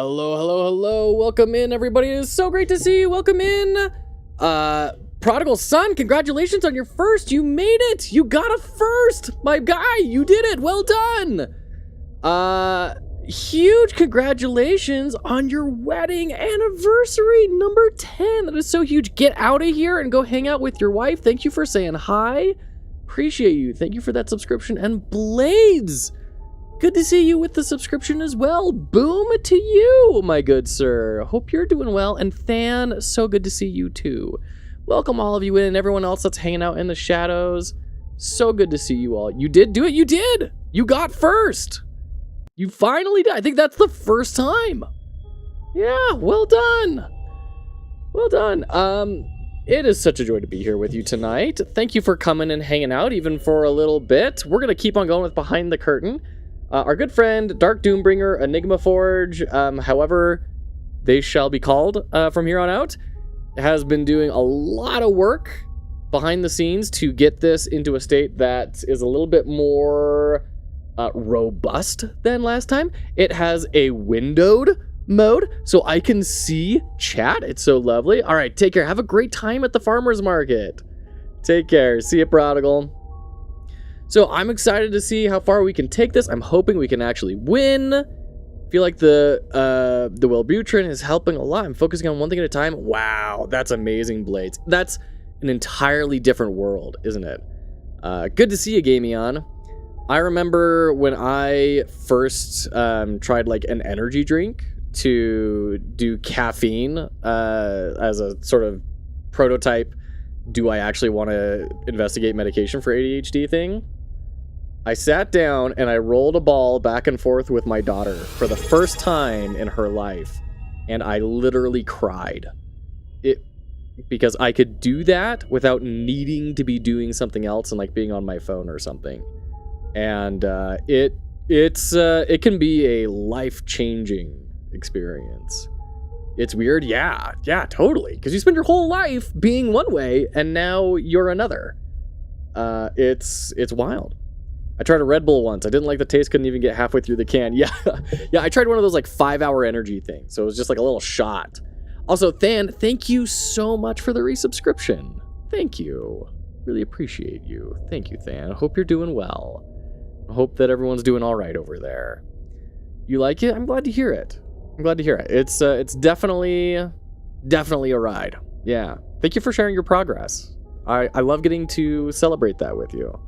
Hello, hello, hello. Welcome in, everybody. It is so great to see you. Welcome in. Prodigal Son, congratulations on your first. You made it. You got a first. My guy, you did it. Well done. Huge congratulations on your wedding anniversary, number 10. That is so huge. Get out of here and go hang out with your wife. Thank you for saying hi. Appreciate you. Thank you for that subscription. And Blades, good to see you with the subscription as well. Boom to you, my good sir. Hope you're doing well. And Than, so good to see you too. Welcome all of you in, and everyone else that's hanging out in the shadows. So good to see you all. You did do it. You did. You got first. You finally did. I think that's the first time. Yeah, well done. Well done. It is such a joy to be here with you tonight. Thank you for coming and hanging out, even for a little bit. We're going to keep on going with Behind the Curtain. Our good friend, DarkDoomBringer, Enigma Forge, however they shall be called from here on out, has been doing a lot of work behind the scenes to get this into a state that is a little bit more robust than last time. It has a windowed mode, so I can see chat. It's so lovely. All right, take care. Have a great time at the farmer's market. Take care. See you, Prodigal. So I'm excited to see how far we can take this. I'm hoping we can actually win. I feel like the Wellbutrin is helping a lot. I'm focusing on one thing at a time. Wow, that's amazing, Blades. That's an entirely different world, isn't it? Good to see you, Gamion. I remember when I first tried like an energy drink to do caffeine as a sort of prototype, do I actually want to investigate medication for ADHD thing? I sat down and I rolled a ball back and forth with my daughter for the first time in her life, and I literally cried. Because I could do that without needing to be doing something else and like being on my phone or something. And it can be a life-changing experience. It's weird, yeah, totally. Because you spend your whole life being one way, and now you're another. It's wild. I tried a Red Bull once. I didn't like the taste. Couldn't even get halfway through the can. Yeah, I tried one of those like 5-hour energy things. So it was just like a little shot. Also, Than, thank you so much for the resubscription. Thank you. Really appreciate you. Thank you, Than. I hope you're doing well. I hope that everyone's doing all right over there. You like it? I'm glad to hear it. It's definitely a ride. Yeah. Thank you for sharing your progress. I love getting to celebrate that with you.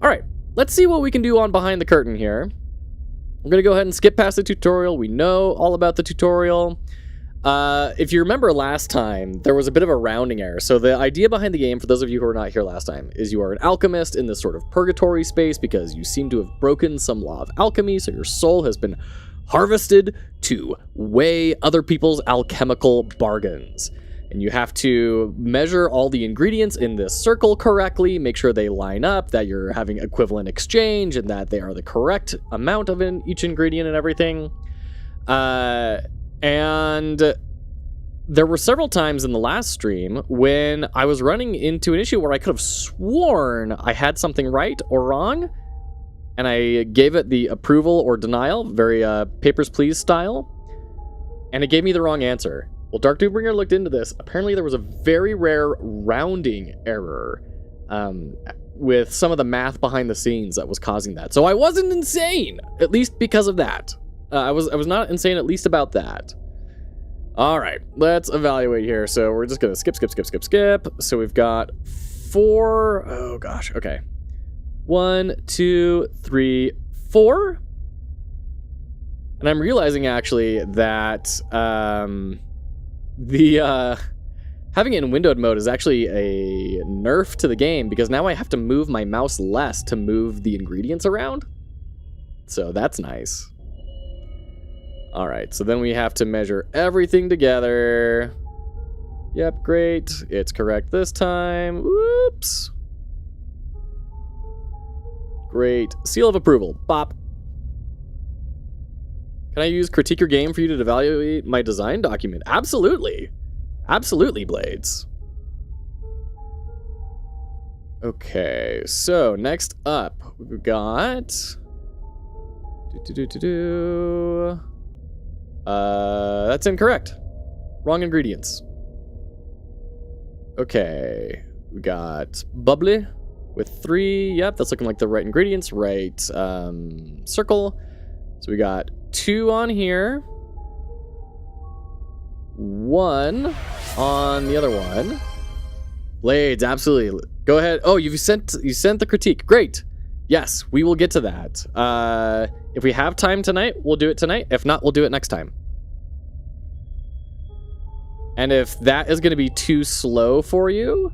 All right. Let's see what we can do on Behind the Curtain here. I'm going to go ahead and skip past the tutorial. We know all about the tutorial. If you remember last time, there was a bit of a rounding error. So the idea behind the game, for those of you who were not here last time, is you are an alchemist in this sort of purgatory space because you seem to have broken some law of alchemy, so your soul has been harvested to weigh other people's alchemical bargains. And you have to measure all the ingredients in this circle correctly, make sure they line up, that you're having equivalent exchange, and that they are the correct amount of each ingredient and everything. And there were several times in the last stream when I was running into an issue where I could have sworn I had something right or wrong, and I gave it the approval or denial, very papers, please style, and it gave me the wrong answer. Well, DarkDoomBringer looked into this. Apparently there was a very rare rounding error with some of the math behind the scenes that was causing that. So I wasn't insane, at least because of that. I was not insane, at least about that. All right, let's evaluate here. So we're just gonna skip. So we've got 4. Oh gosh. Okay. 1, 2, 3, 4. And I'm realizing actually that having it in windowed mode is actually a nerf to the game, because now I have to move my mouse less to move the ingredients around. So that's nice. All right, so then we have to measure everything together. Yep, great. It's correct this time. Whoops. Great. Seal of approval. Bop. Can I use Critique Your Game for you to evaluate my design document? Absolutely. Absolutely, Blades. Okay, so next up, we've got... That's incorrect. Wrong ingredients. Okay. We got bubbly with 3. Yep, that's looking like the right ingredients. Right circle. So we got 2 on here. 1 on the other one. Blades, absolutely. Go ahead. Oh, you sent the critique. Great. Yes, we will get to that. If we have time tonight, we'll do it tonight. If not, we'll do it next time. And if that is going to be too slow for you,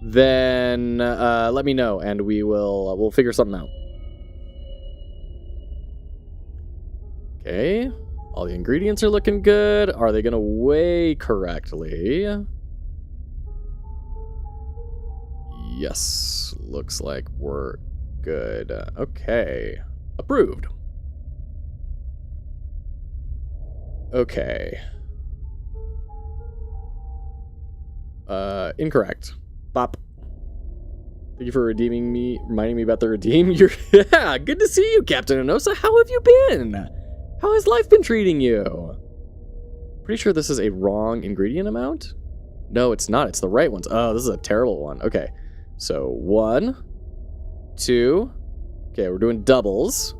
then let me know and we'll figure something out. Okay. All the ingredients are looking good. Are they going to weigh correctly? Yes. Looks like we're good. Okay. Approved. Okay. Incorrect. Bop. Thank you for reminding me about the redeem. Yeah, good to see you, Captain Enosa. How have you been? How has life been treating you? Pretty sure this is a wrong ingredient amount. No, it's not. It's the right ones. Oh, this is a terrible one. Okay. So 1, 2. Okay, we're doing doubles.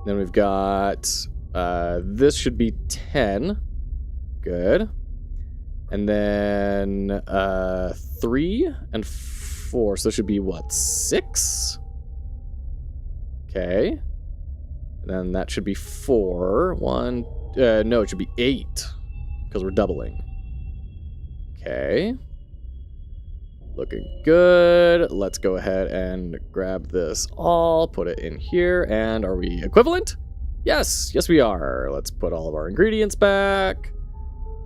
Then we've got this should be 10. Good. And then 3 and 4. So it should be what? 6? Okay. And then that should be 4. 1. No, it should be 8 because we're doubling. Okay. Looking good. Let's go ahead and grab this all, put it in here, and are we equivalent? Yes, yes we are. Let's put all of our ingredients back.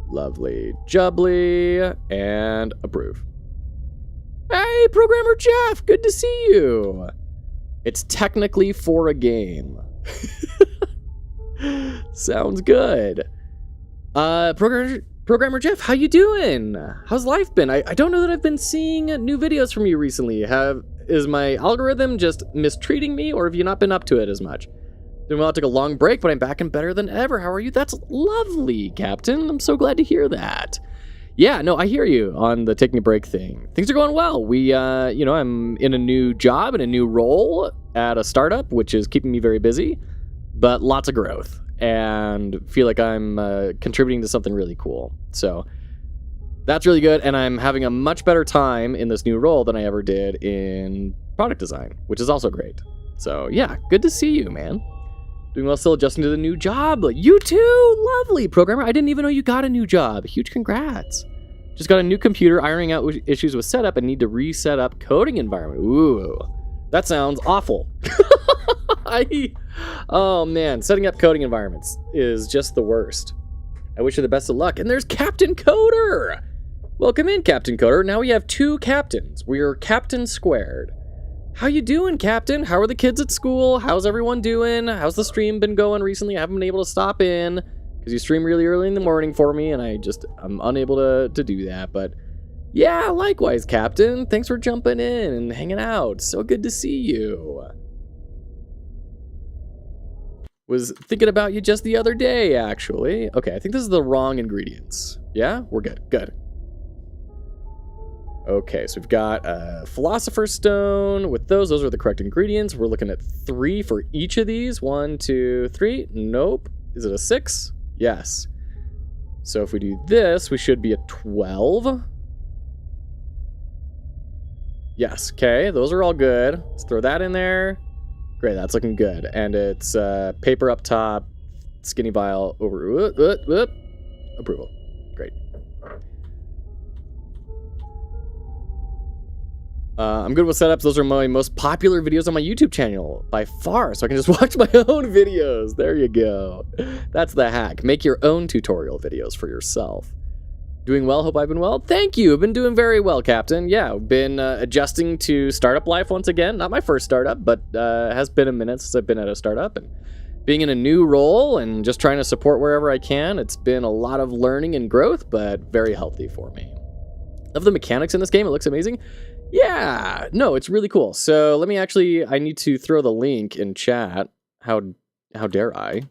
Lovely jubbly, and approve. Hey, Programmer Jeff, good to see you. It's technically for a game. Sounds good. Programmer Jeff, how you doing? How's life been? I don't know that I've been seeing new videos from you recently. Is my algorithm just mistreating me, or have you not been up to it as much? Well, I took a long break, but I'm back and better than ever. How are you? That's lovely, Captain. I'm so glad to hear that. Yeah, no, I hear you on the taking a break thing. Things are going well. I'm in a new job and a new role at a startup, which is keeping me very busy, but lots of growth. And feel like I'm contributing to something really cool. So that's really good, and I'm having a much better time in this new role than I ever did in product design, which is also great. So yeah, good to see you, man. Doing well, still adjusting to the new job. You too, lovely programmer. I didn't even know you got a new job. Huge congrats. Just got a new computer, ironing out issues with setup, and need to reset up coding environment. Ooh, that sounds awful. Oh man, setting up coding environments is just the worst. I wish you the best of luck. And there's Captain Coder. Welcome in, Captain Coder. Now we have 2 captains. We are Captain Squared. How you doing, Captain? How are the kids at school? How's everyone doing? How's the stream been going recently? I haven't been able to stop in because you stream really early in the morning for me, and I'm unable to do that. But yeah, likewise, Captain. Thanks for jumping in and hanging out. So good to see you. Was thinking about you just the other day, actually. Okay, I think this is the wrong ingredients. Yeah, we're good. Good. Okay, so we've got a Philosopher's Stone. With those are the correct ingredients. We're looking at 3 for each of these. 1, 2, 3. Nope. Is it a 6? Yes. So if we do this, we should be at 12. Yes, okay. Those are all good. Let's throw that in there. Great, that's looking good. And it's paper up top, skinny vial over. Approval. Great. I'm good with setups. Those are my most popular videos on my YouTube channel by far, so I can just watch my own videos. There you go. That's the hack. Make your own tutorial videos for yourself. Doing well. Hope I've been well. Thank you. I've been doing very well, Captain. Yeah, I've been adjusting to startup life once again. Not my first startup, but has been a minute since I've been at a startup. And being in a new role and just trying to support wherever I can, it's been a lot of learning and growth, but very healthy for me. Love the mechanics in this game. It looks amazing. Yeah, no, it's really cool. So let me I need to throw the link in chat. How dare I?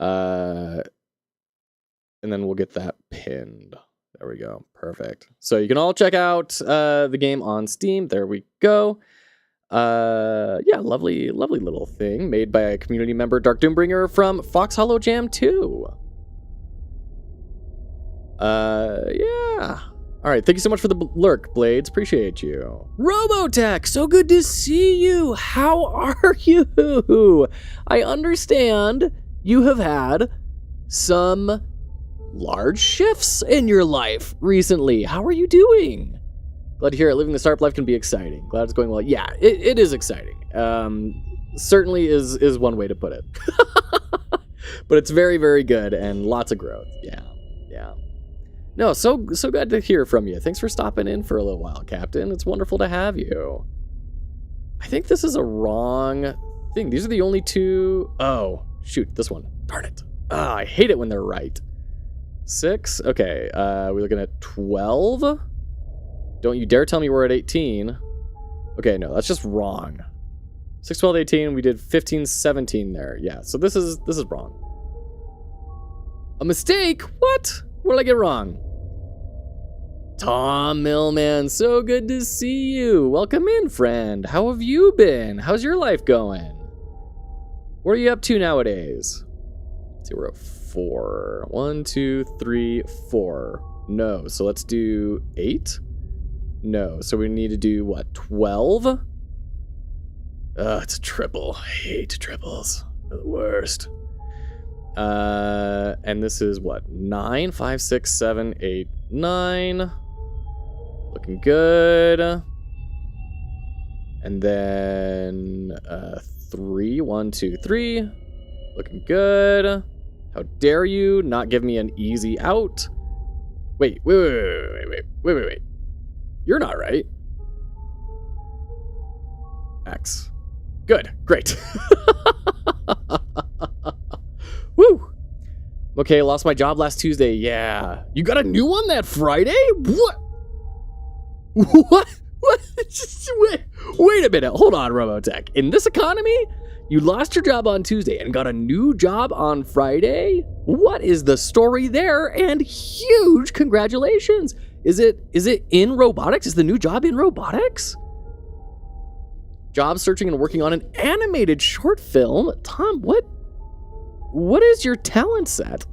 And then we'll get that pinned. There we go. Perfect. So you can all check out the game on Steam. There we go. Yeah, lovely little thing made by a community member, DarkDoomBringer from Fox Hollow Jam 2. Yeah. All right, thank you so much for the lurk, Blades. Appreciate you. Robotech, so good to see you. How are you? I understand you have had some large shifts in your life recently. How are you doing? Glad to hear it. Living the startup life can be exciting. Glad it's going well. Yeah, it is exciting. Certainly is one way to put it. But it's very, very good and lots of growth. Yeah. No, so glad to hear from you. Thanks for stopping in for a little while, Captain. It's wonderful to have you. I think this is a wrong thing. These are the only two. Oh, shoot, this one. Darn it. I hate it when they're right. 6. Okay, we're looking at 12. Don't you dare tell me we're at 18. Okay, no, that's just wrong. 6, 12, 18. We did 15, 17 there. Yeah, so this is wrong. A mistake? What? What did I get wrong? Tom Millman, so good to see you. Welcome in, friend. How have you been? How's your life going? What are you up to nowadays? Let's see, we're at 4. 1, 2, 3, 4. No, so let's do 8. No, so we need to do what? 12? It's a triple. I hate triples. They're the worst. And this is what? 9, 5, 6, 7, 8, 9. Looking good. And then 3, 1, 2, 3. Looking good. How dare you not give me an easy out? Wait. You're not right. X. Good. Great. Woo. Okay, lost my job last Tuesday. Yeah. You got a new one that Friday? What? What? Just wait a minute. Hold on, Robotech. In this economy, you lost your job on Tuesday and got a new job on Friday? What is the story there? And huge congratulations. Is it in robotics? Is the new job in robotics? Job searching and working on an animated short film. Tom, what is your talent set?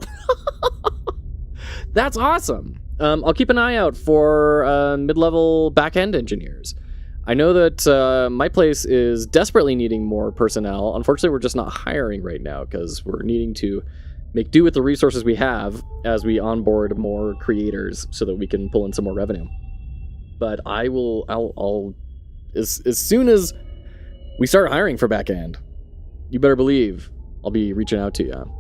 That's awesome. I'll keep an eye out for mid-level back-end engineers. I know that my place is desperately needing more personnel. Unfortunately, we're just not hiring right now because we're needing to make do with the resources we have as we onboard more creators so that we can pull in some more revenue. But I'll as soon as we start hiring for back end, you better believe I'll be reaching out to you.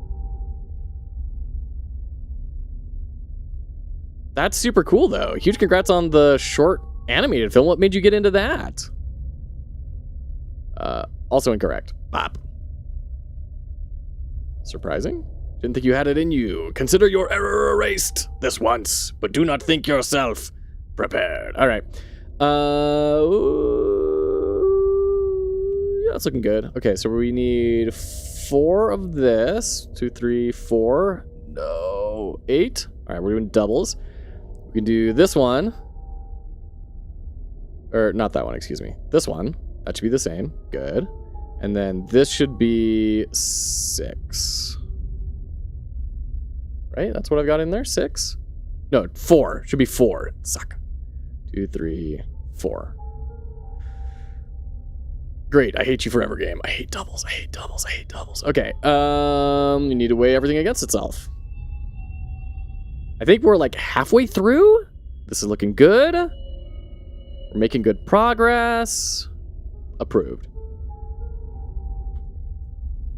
That's super cool though. Huge congrats on the short animated film. What made you get into that? Also incorrect. Bop. Surprising? Didn't think you had it in you. Consider your error erased this once, but do not think yourself prepared. All right. Yeah, that's looking good. Okay, so we need 4 of this. 2, 3, 4. No, 8. All right, we're doing doubles. We can do this one. Or not that one, excuse me. This one. That should be the same. Good. And then this should be 6. Right? That's what I've got in there? 6? No, 4. Should be 4. Suck. 2, 3, 4. Great. I hate you forever, game. I hate doubles. I hate doubles. I hate doubles. Okay. You need to weigh everything against itself. I think we're like halfway through. This is looking good. We're making good progress. Approved.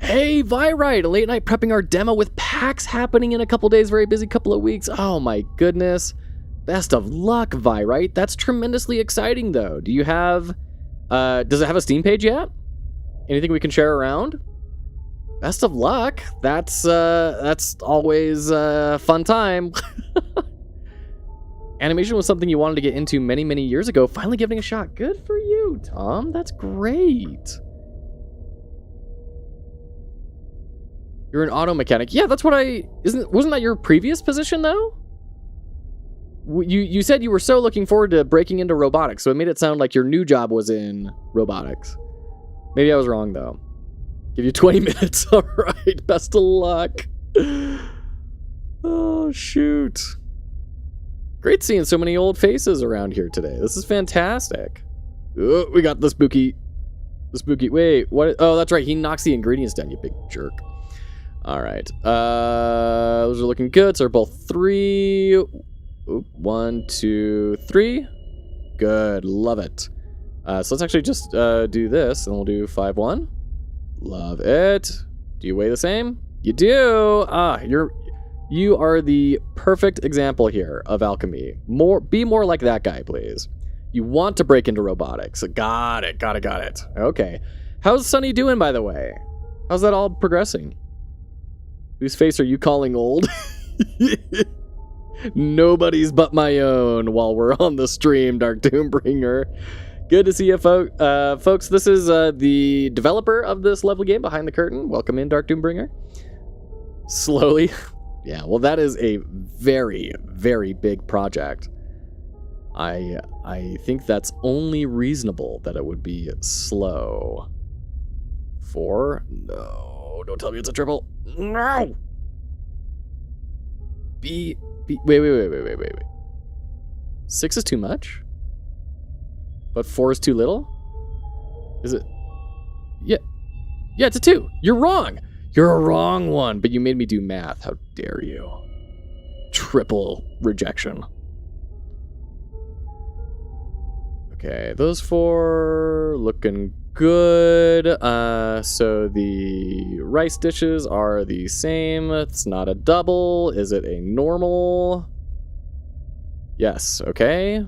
Hey, Virite, a late night prepping our demo with PAX happening in a couple days. Very busy couple of weeks. Oh my goodness. Best of luck, Virite. That's tremendously exciting though. Do you have, does it have a Steam page yet? Anything we can share around? Best of luck. That's always a fun time. Animation was something you wanted to get into many, many years ago. Finally giving it a shot. Good for you, Tom. That's great. You're an auto mechanic. Yeah, that's what wasn't that your previous position though? You said you were so looking forward to breaking into robotics, so it made it sound like your new job was in robotics. Maybe I was wrong though. Give you 20 minutes. All right. Best of luck. Oh, shoot. Great seeing so many old faces around here today. This is fantastic. Oh, we got the spooky. Wait, what? Oh, that's right. He knocks the ingredients down, you big jerk. All right. Those are looking good. So they're both 3. Oop, 1, 2, 3. Good. Love it. So let's actually just do this, and we'll do 5, 1. Love it. Do you weigh the same? You do. You are the perfect example here of alchemy. Be more like that guy, please. You want to break into robotics. Got it. Okay. How's Sunny doing, by the way? How's that all progressing? Whose face are you calling old? Nobody's but my own while we're on the stream, DarkDoomBringer. Good to see you, folks. This is the developer of this lovely game behind the curtain. Welcome in, DarkDoomBringer. Slowly. Yeah, well, that is a very, very big project. I think that's only reasonable that it would be slow. 4? No, don't tell me it's a triple. No! Wait. 6 is too much? But 4 is too little? Is it? Yeah, it's a 2. You're wrong. You're a wrong one, but you made me do math. How dare you? Triple rejection. Okay, those 4 looking good. So the rice dishes are the same. It's not a double. Is it a normal? Yes, okay.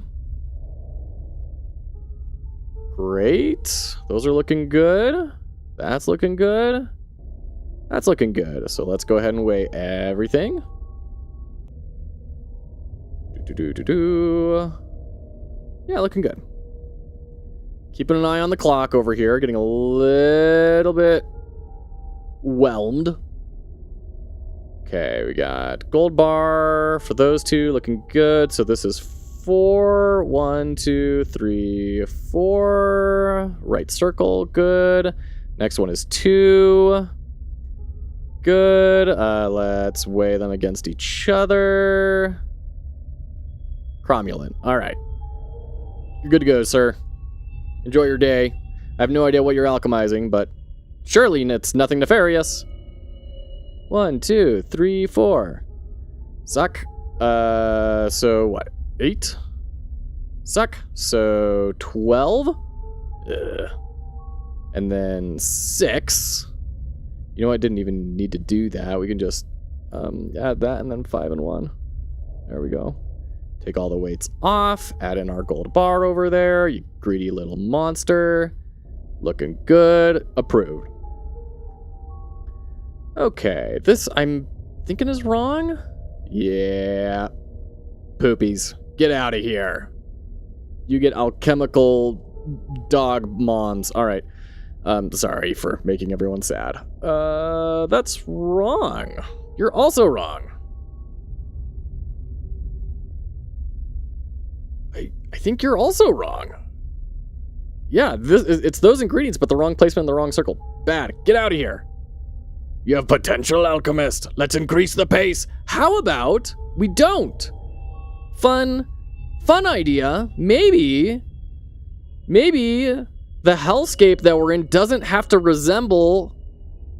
Great. Those are looking good. That's looking good. That's looking good. So let's go ahead and weigh everything. Yeah, looking good. Keeping an eye on the clock over here. Getting a little bit whelmed. Okay, we got gold bar for those 2. Looking good. So this is 4. 1, 2, 3, 4. Right circle. Good. Next one is 2. Good. Let's weigh them against each other. Cromulent. All right. You're good to go, sir. Enjoy your day. I have no idea what you're alchemizing, but surely it's nothing nefarious. 1, 2, 3, 4. Suck. So what? 8? Suck. So 12? Ugh. And then 6. You know, I didn't even need to do that. We can just add that and then 5 and 1. There we go. Take all the weights off. Add in our gold bar over there. You greedy little monster. Looking good. Approved. Okay, this I'm thinking is wrong. Yeah. Poopies. Get out of here. You get alchemical dog mons. All right. Sorry for making everyone sad. That's wrong. You're also wrong. I think you're also wrong. Yeah, it's those ingredients, but the wrong placement in the wrong circle. Bad. Get out of here. You have potential, alchemist. Let's increase the pace. How about we don't? Fun idea. Maybe the hellscape that we're in doesn't have to resemble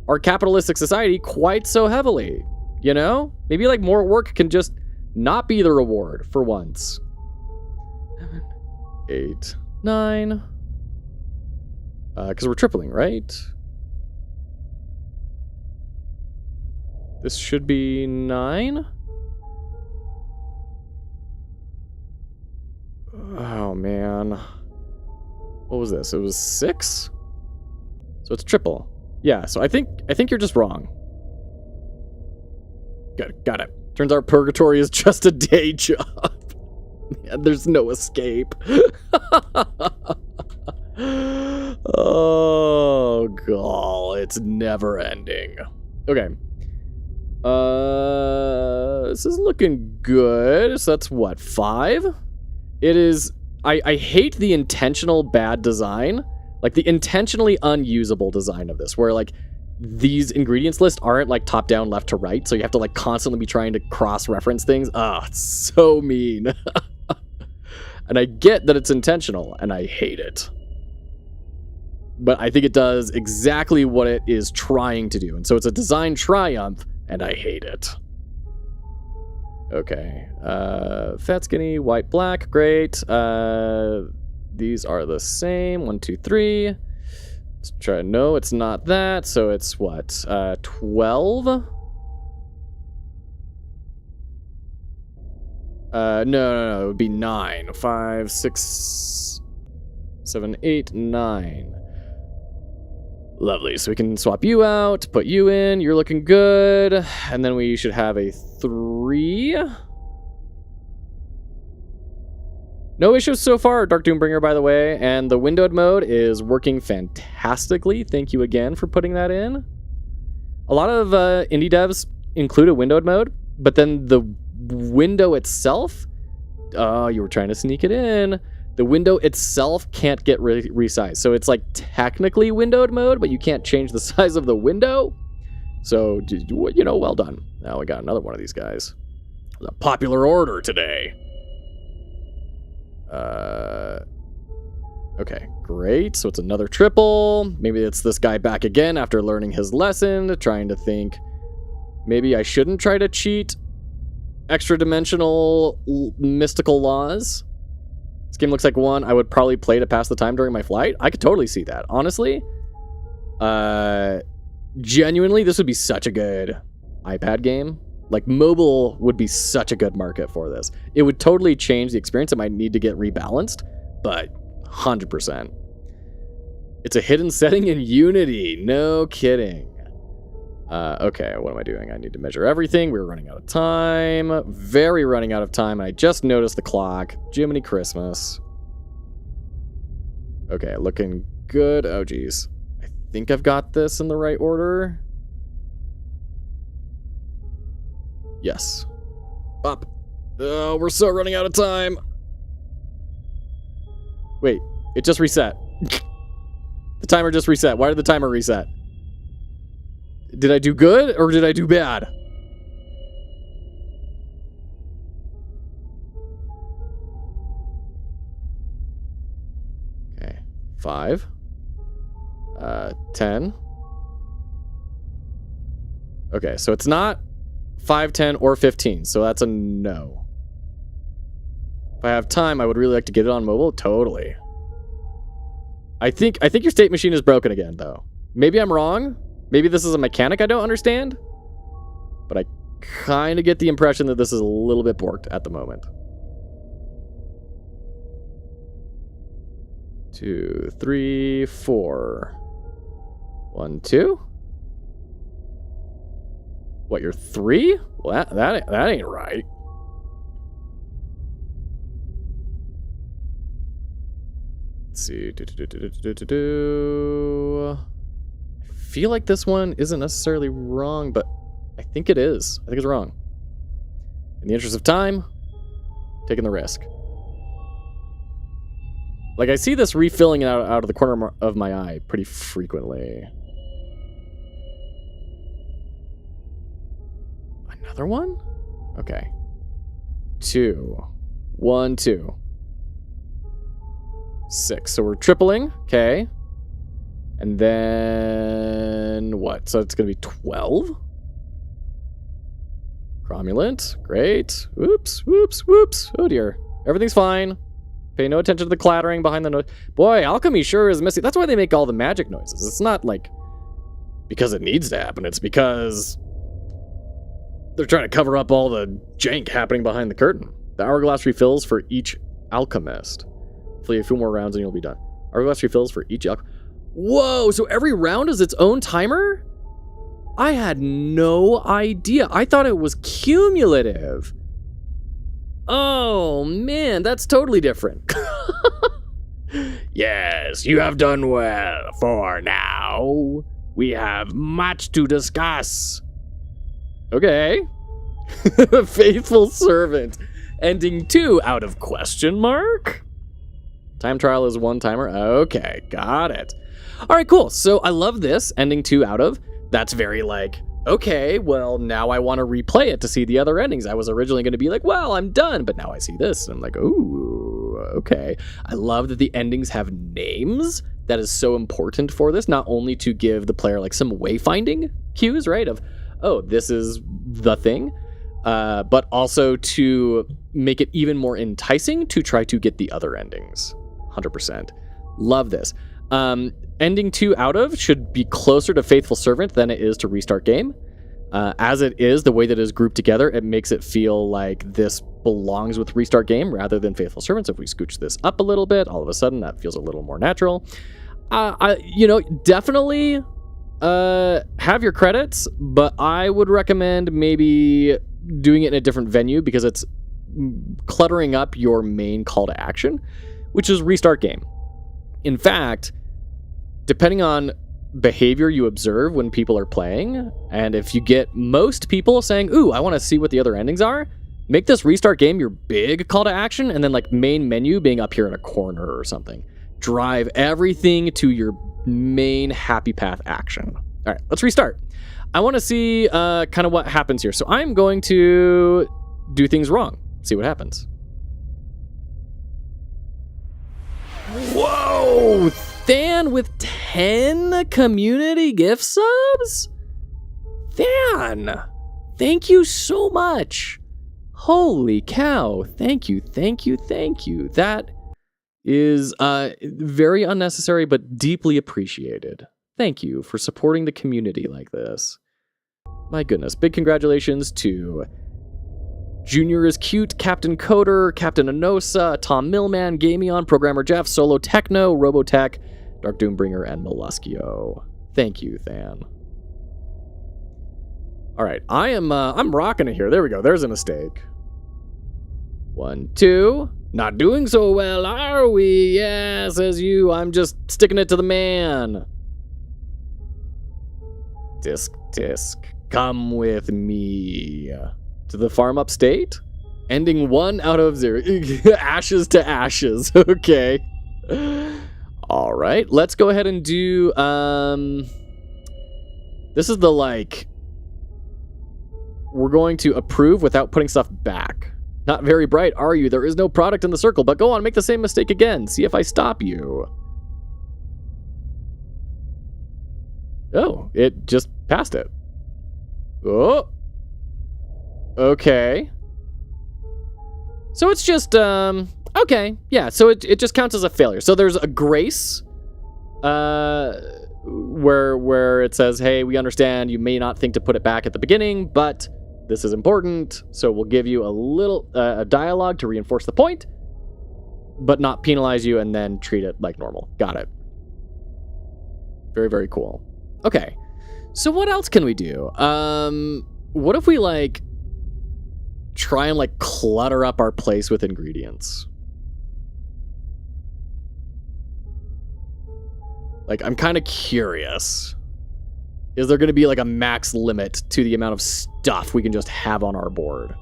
our capitalistic society quite so heavily. You know? Maybe like more work can just not be the reward for once. 7, 8, 9. Because we're tripling, right? This should be 9. Oh, man. What was this? It was 6? So it's triple. Yeah, so I think you're just wrong. Good, got it. Turns out purgatory is just a day job. Man, there's no escape. Oh, God, it's never ending. Okay, This is looking good. So that's what, 5? It is... I hate the intentional bad design. Like, the intentionally unusable design of this, where, like, these ingredients lists aren't, like, top down, left to right, so you have to, like, constantly be trying to cross-reference things. It's so mean. And I get that it's intentional, and I hate it. But I think it does exactly what it is trying to do. And so it's a design triumph, and I hate it. Okay. Fat, skinny, white, black. Great. These are the same. 1, 2, 3. Let's try. No, it's not that. So it's what? 12? No. It would be 9. 5, 6, 7, 8, 9. Lovely. So we can swap you out, put you in. You're looking good. And then we should have a 3. No issues so far, DarkDoomBringer, by the way. And the windowed mode is working fantastically. Thank you again for putting that in. A lot of indie devs include a windowed mode, but then the window itself... Oh, you were trying to sneak it in. The window itself can't get resized. So it's like technically windowed mode, but you can't change the size of the window. So, you know, well done. Now we got another one of these guys. A popular order today. Okay, great. So it's another triple. Maybe it's this guy back again after learning his lesson, trying to think, maybe I shouldn't try to cheat extra dimensional mystical laws. This game looks like one I would probably play to pass the time during my flight. I could totally see that. Honestly, genuinely, this would be such a good iPad game. Like, mobile would be such a good market for this. It would totally change the experience. It might need to get rebalanced, but 100%. It's a hidden setting in Unity. No kidding. Okay, what am I doing? I need to measure everything. We're running out of time. Very running out of time. I just noticed the clock. Jiminy Christmas. Okay, looking good. Oh, geez. I think I've got this in the right order. Yes. Up. Oh, we're so running out of time. Wait, it just reset. The timer just reset. Why did the timer reset? Did I do good or did I do bad? Okay. 5. 10. Okay, so it's not 5, 10, or 15, so that's a no. If I have time, I would really like to get it on mobile. Totally. I think your state machine is broken again, though. Maybe I'm wrong. Maybe this is a mechanic I don't understand. But I kind of get the impression that this is a little bit borked at the moment. 2, 3, 4. 1, 2. What, you're 3? Well, that ain't right. Let's see. I feel like this one isn't necessarily wrong, but I think it is. I think it's wrong. In the interest of time, taking the risk. Like, I see this refilling out of the corner of my eye pretty frequently. Another one? Okay. 2. 1, 2. 6. So we're tripling. Okay. And then what? So it's going to be 12? Cromulent. Great. Whoops, whoops, whoops. Oh dear. Everything's fine. Pay no attention to the clattering behind the noise. Boy, Alchemy sure is missing. That's why they make all the magic noises. It's not like because it needs to happen. It's because they're trying to cover up all the jank happening behind the curtain. The hourglass refills for each alchemist. Hopefully a few more rounds and you'll be done. Hourglass refills for each alchemist. Whoa, so every round is its own timer? I had no idea. I thought it was cumulative. Oh, man, that's totally different. Yes, you have done well for now. We have much to discuss. Okay. Faithful servant. Ending 2 out of question mark? Time trial is 1 timer. Okay, got it. All right, cool. So I love this. Ending 2 out of. That's very like, okay, well, now I want to replay it to see the other endings. I was originally going to be like, well, I'm done. But now I see this. And I'm like, ooh, okay. I love that the endings have names. That is so important for this. Not only to give the player like some wayfinding cues, right? Of, oh, this is the thing. But also to make it even more enticing to try to get the other endings. 100%. Love this. Ending 2 out of should be closer to Faithful Servant than it is to Restart Game. As it is, the way that it is grouped together, it makes it feel like this belongs with Restart Game rather than Faithful Servant. So if we scooch this up a little bit, all of a sudden that feels a little more natural. Definitely have your credits, but I would recommend maybe doing it in a different venue because it's cluttering up your main call to action, which is Restart Game. In fact, depending on behavior you observe when people are playing, and if you get most people saying, ooh, I want to see what the other endings are, make this Restart Game your big call to action, and then like main menu being up here in a corner or something. Drive everything to your main happy path action. All right, let's restart. I want to see kind of what happens here. So I'm going to do things wrong. See what happens. Whoa! Than with 10 community gift subs? Than! Thank you so much. Holy cow. Thank you, thank you, thank you. That is very unnecessary but deeply appreciated. Thank you for supporting the community like this. My goodness. Big congratulations to Junior is Cute, Captain Coder, Captain Anosa, Tom Millman, Gamion, Programmer Jeff, Solo Techno, Robotech, DarkDoomBringer, and Molluskio. Thank you, Than. All right, I'm rocking it here. There we go. There's a mistake. 1, 2. Not doing so well, are we? Yeah, says you. I'm just sticking it to the man. Disc, come with me. To the farm upstate? Ending 1 out of 0. Ashes to ashes. Okay. All right. Let's go ahead and do... This is the, like... We're going to approve without putting stuff back. Not very bright, are you? There is no product in the circle, but go on, make the same mistake again. See if I stop you. Oh, it just passed it. Oh. Okay. So it's just, okay. Yeah, so it just counts as a failure. So there's a grace, where it says, hey, we understand you may not think to put it back at the beginning, but this is important, so we'll give you a little a dialogue to reinforce the point, but not penalize you and then treat it like normal. Got it. Very, very cool. Okay, so what else can we do? What if we, like, try and, like, clutter up our place with ingredients? Like, I'm kind of curious. Is there going to be, like, a max limit to the amount of stuff we can just have on our board?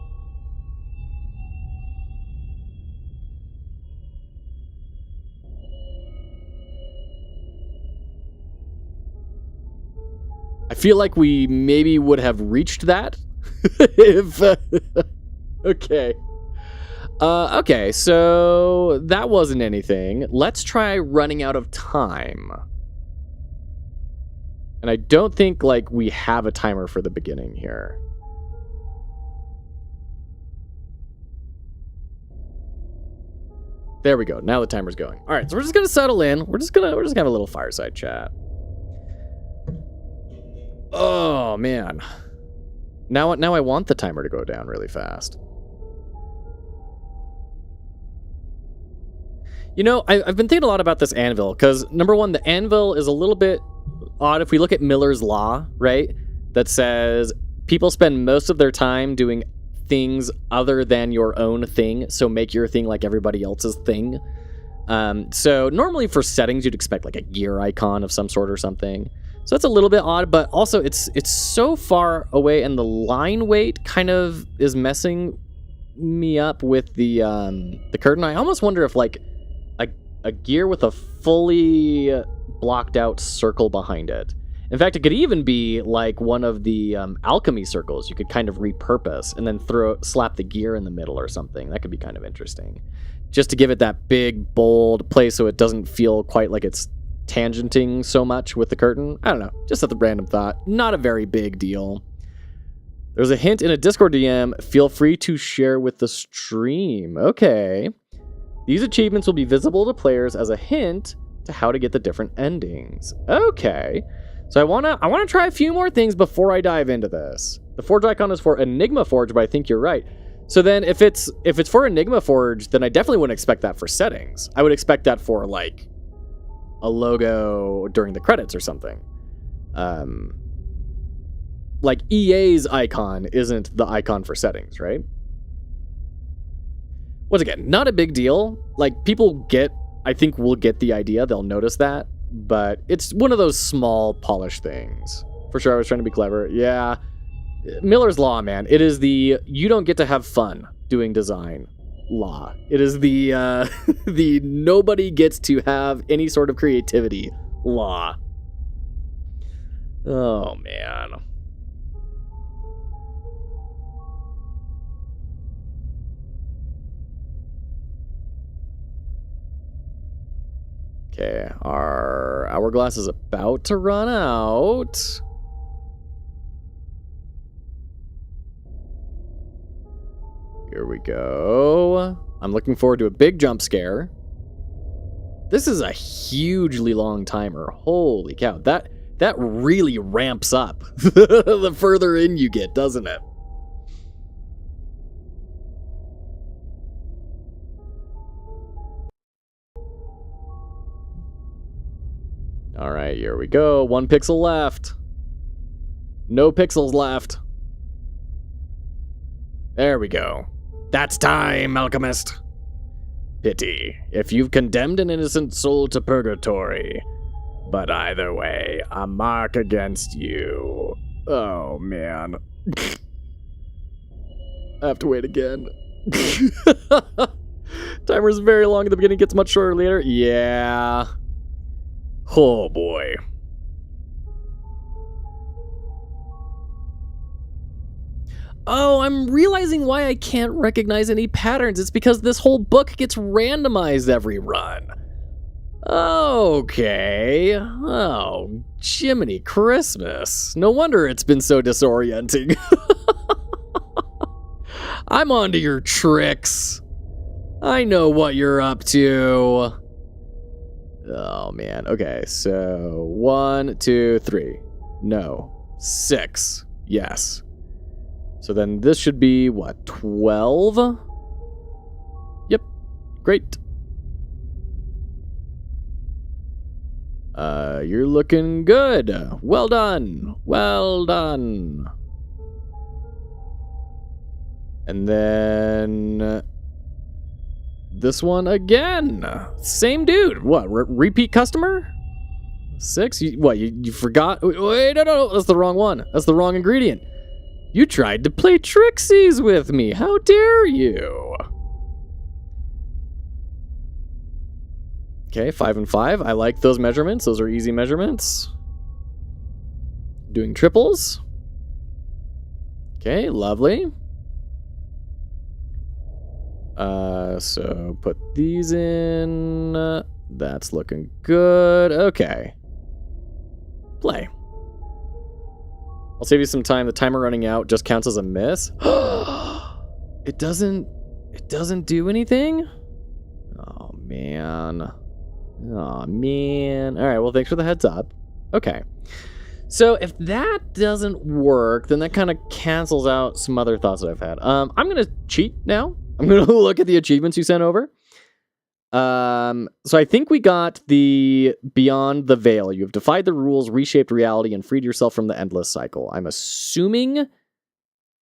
I feel like we maybe would have reached that if... okay. Okay, so that wasn't anything. Let's try running out of time. And I don't think, like, we have a timer for the beginning here. There we go. Now the timer's going. All right, so we're just gonna settle in. We're just gonna have a little fireside chat. Oh man. Now I want the timer to go down really fast. You know, I've been thinking a lot about this anvil, because number one, the anvil is a little bit odd if we look at Miller's Law, right? That says people spend most of their time doing things other than your own thing, so make your thing like everybody else's thing. So normally for settings, you'd expect like a gear icon of some sort or something. So that's a little bit odd, but also it's so far away, and the line weight kind of is messing me up with the curtain. I almost wonder if like a gear with a fully blocked out circle behind it. In fact, it could even be like one of the alchemy circles you could kind of repurpose and then slap the gear in the middle or something. That could be kind of interesting. Just to give it that big, bold place so it doesn't feel quite like it's tangenting so much with the curtain. I don't know. Just at the random thought. Not a very big deal. There's a hint in a Discord DM. Feel free to share with the stream. Okay. These achievements will be visible to players as a hint to how to get the different endings. Okay. So I wanna try a few more things before I dive into this. The Forge icon is for Enigma Forge, but I think you're right. So then if it's for Enigma Forge, then I definitely wouldn't expect that for settings. I would expect that for like a logo during the credits or something. Like EA's icon isn't the icon for settings, right? Once again, not a big deal. Like people I think will get the idea. They'll notice that. But it's one of those small, polished things. For sure, I was trying to be clever. Yeah. Miller's Law, man. It is the you don't get to have fun doing design law. It is the the nobody gets to have any sort of creativity law. Oh, man. Okay, our hourglass is about to run out. Here we go. I'm looking forward to a big jump scare. This is a hugely long timer. Holy cow. That really ramps up the further in you get, doesn't it? All right, here we go. 1 pixel left. No pixels left. There we go. That's time, alchemist. Pity, if you've condemned an innocent soul to purgatory. But either way, a mark against you. Oh, man. I have to wait again. Timer's very long at the beginning, gets much shorter later. Yeah. Oh, boy. Oh, I'm realizing why I can't recognize any patterns. It's because this whole book gets randomized every run. Okay. Oh, Jiminy Christmas. No wonder it's been so disorienting. I'm onto your tricks. I know what you're up to. Oh, man. Okay, so 1, 2, 3. No. 6. Yes. So then this should be, what, 12? Yep. Great. You're looking good. Well done. Well done. And then this one again. Same dude. What, repeat customer? 6? You forgot? Wait, no, that's the wrong one. That's the wrong ingredient. You tried to play Trixies with me. How dare you? Okay, 5 and 5. I like those measurements. Those are easy measurements. Doing triples. Okay, lovely. So put these in. That's looking good. Okay. Play. I'll save you some time. The timer running out just counts as a miss. It doesn't do anything? Oh, man. Oh, man. All right, well, thanks for the heads up. Okay. So if that doesn't work, then that kind of cancels out some other thoughts that I've had. I'm going to cheat now. I'm going to look at the achievements you sent over. So I think we got the Beyond the Veil. You have defied the rules, reshaped reality, and freed yourself from the endless cycle. I'm assuming...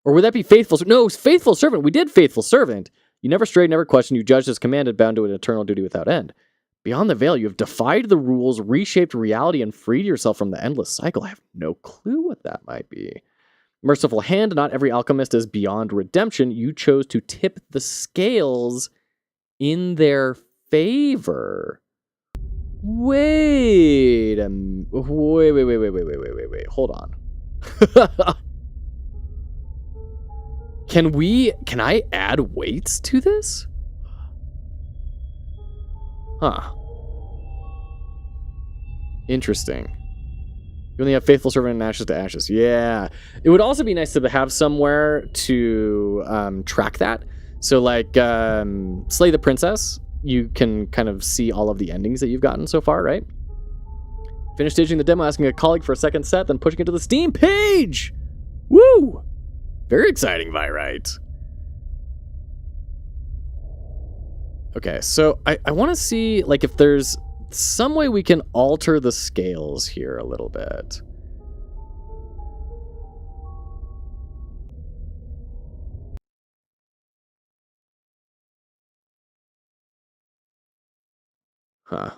Or would that be Faithful? No, Faithful Servant. We did Faithful Servant. You never strayed, never questioned. You judged as commanded, bound to an eternal duty without end. Beyond the veil, you have defied the rules, reshaped reality, and freed yourself from the endless cycle. I have no clue what that might be. Merciful hand, not every alchemist is beyond redemption. You chose to tip the scales in their favor. Wait. Wait. Hold on. Can I add weights to this? Huh. Interesting. You only have faithful servant and ashes to ashes. Yeah. It would also be nice to have somewhere to track that. So like Slay the Princess, you can kind of see all of the endings that you've gotten so far, right? Finish staging the demo, asking a colleague for a second set, then pushing it to the Steam page. Woo! Very exciting, Virite. Okay, so I want to see like if there's some way we can alter the scales here a little bit. Huh.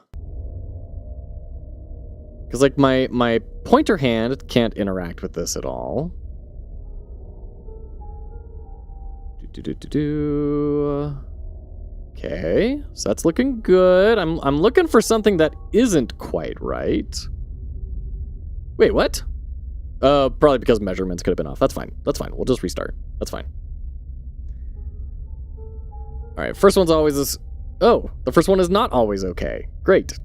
Because like my pointer hand can't interact with this at all. Okay, so that's looking good. I'm looking for something that isn't quite right. Wait, what? Probably because measurements could have been off. That's fine. That's fine. We'll just restart. That's fine. All right, first one's always this. Oh, the first one is not always okay. Great.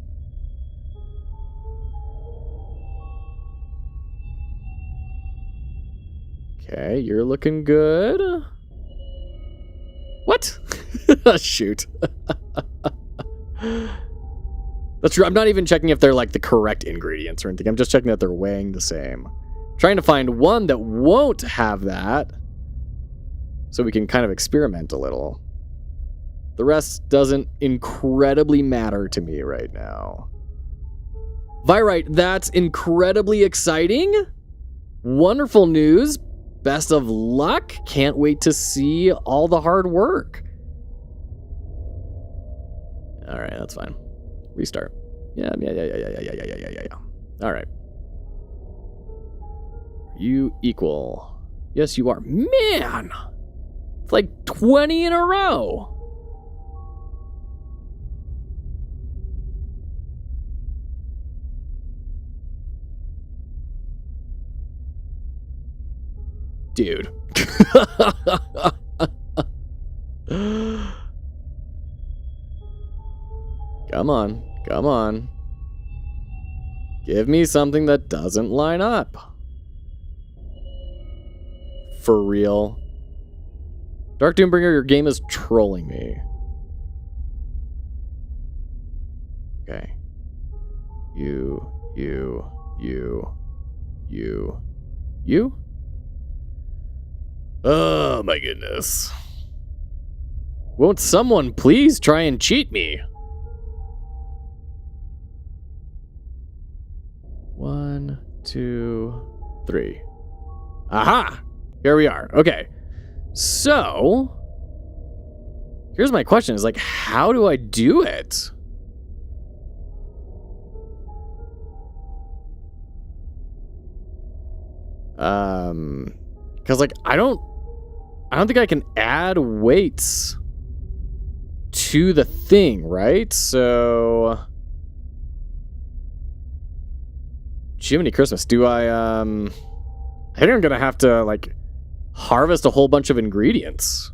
Okay, you're looking good. What? Shoot. That's true. I'm not even checking if they're like the correct ingredients or anything. I'm just checking that they're weighing the same. Trying to find one that won't have that so we can kind of experiment a little. The rest doesn't incredibly matter to me right now. Virite, that's incredibly exciting. Wonderful news. Best of luck. Can't wait to see all the hard work. All right, that's fine. Restart. Yeah. All right. Are you equal? Yes, you are. Man! It's like 20 in a row. Dude. Come on. Give me something that doesn't line up. For real. DarkDoomBringer, your game is trolling me. Okay. You. Oh my goodness. Won't someone please try and cheat me? 1, 2, 3. Aha! Here we are. Okay. So, here's my question is like, how do I do it? Because like, I don't think I can add weights to the thing, right? So, Jiminy Christmas, do I think I'm gonna have to like harvest a whole bunch of ingredients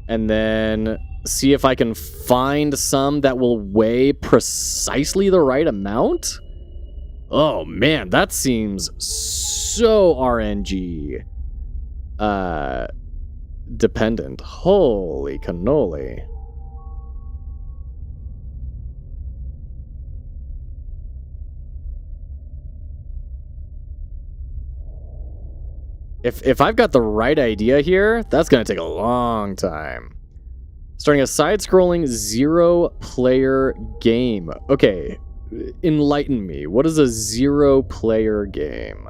and then see if I can find some that will weigh precisely the right amount. Oh man, that seems so RNG dependent. Holy cannoli. If I've got the right idea here, that's gonna take a long time. Starting a side-scrolling 0-player game. Okay, enlighten me. What is a 0-player game?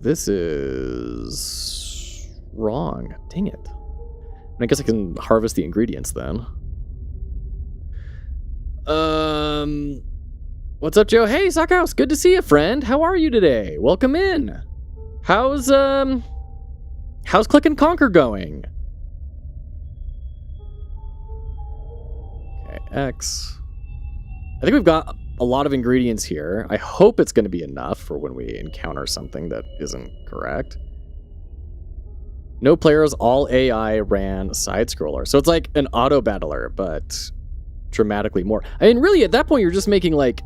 this is wrong. Dang it. I guess I can harvest the ingredients then. What's up, Joe? Hey, Sockhouse. Good to see you, friend. How are you today? Welcome in. How's Click and Conquer going? Okay, X. I think we've got a lot of ingredients here. I hope it's going to be enough for when we encounter something that isn't correct. No players, all AI ran side-scroller. So it's like an auto-battler, but dramatically more. I mean, really, at that point, you're just making, like,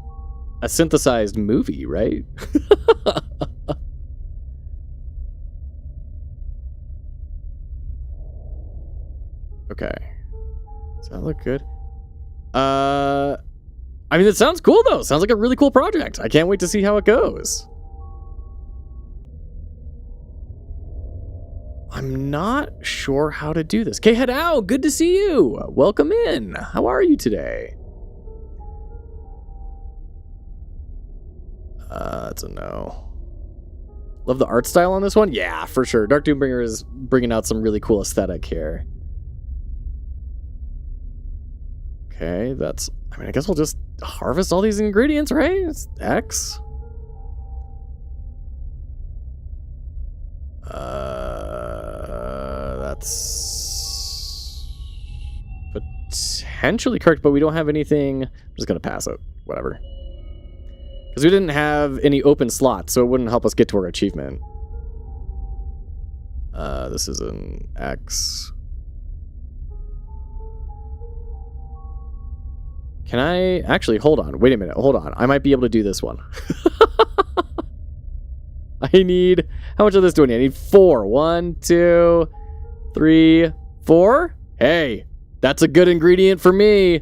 a synthesized movie, right? Okay. Does that look good? I mean, it sounds cool, though. Sounds like a really cool project. I can't wait to see how it goes. I'm not sure how to do this. Okay, Hadao, good to see you. Welcome in. How are you today? That's a no. Love the art style on this one? Yeah, for sure. DarkDoomBringer is bringing out some really cool aesthetic here. Okay, that's... I mean, I guess we'll just harvest all these ingredients, right? It's X. That's potentially correct, but we don't have anything. I'm just going to pass it. Whatever. Because we didn't have any open slots, so it wouldn't help us get to our achievement. This is an X. Can I... Actually, hold on. Wait a minute. Hold on. I might be able to do this one. I need... How much of this do I need? I need 4. 1, 2, 3, 4. Hey, that's a good ingredient for me.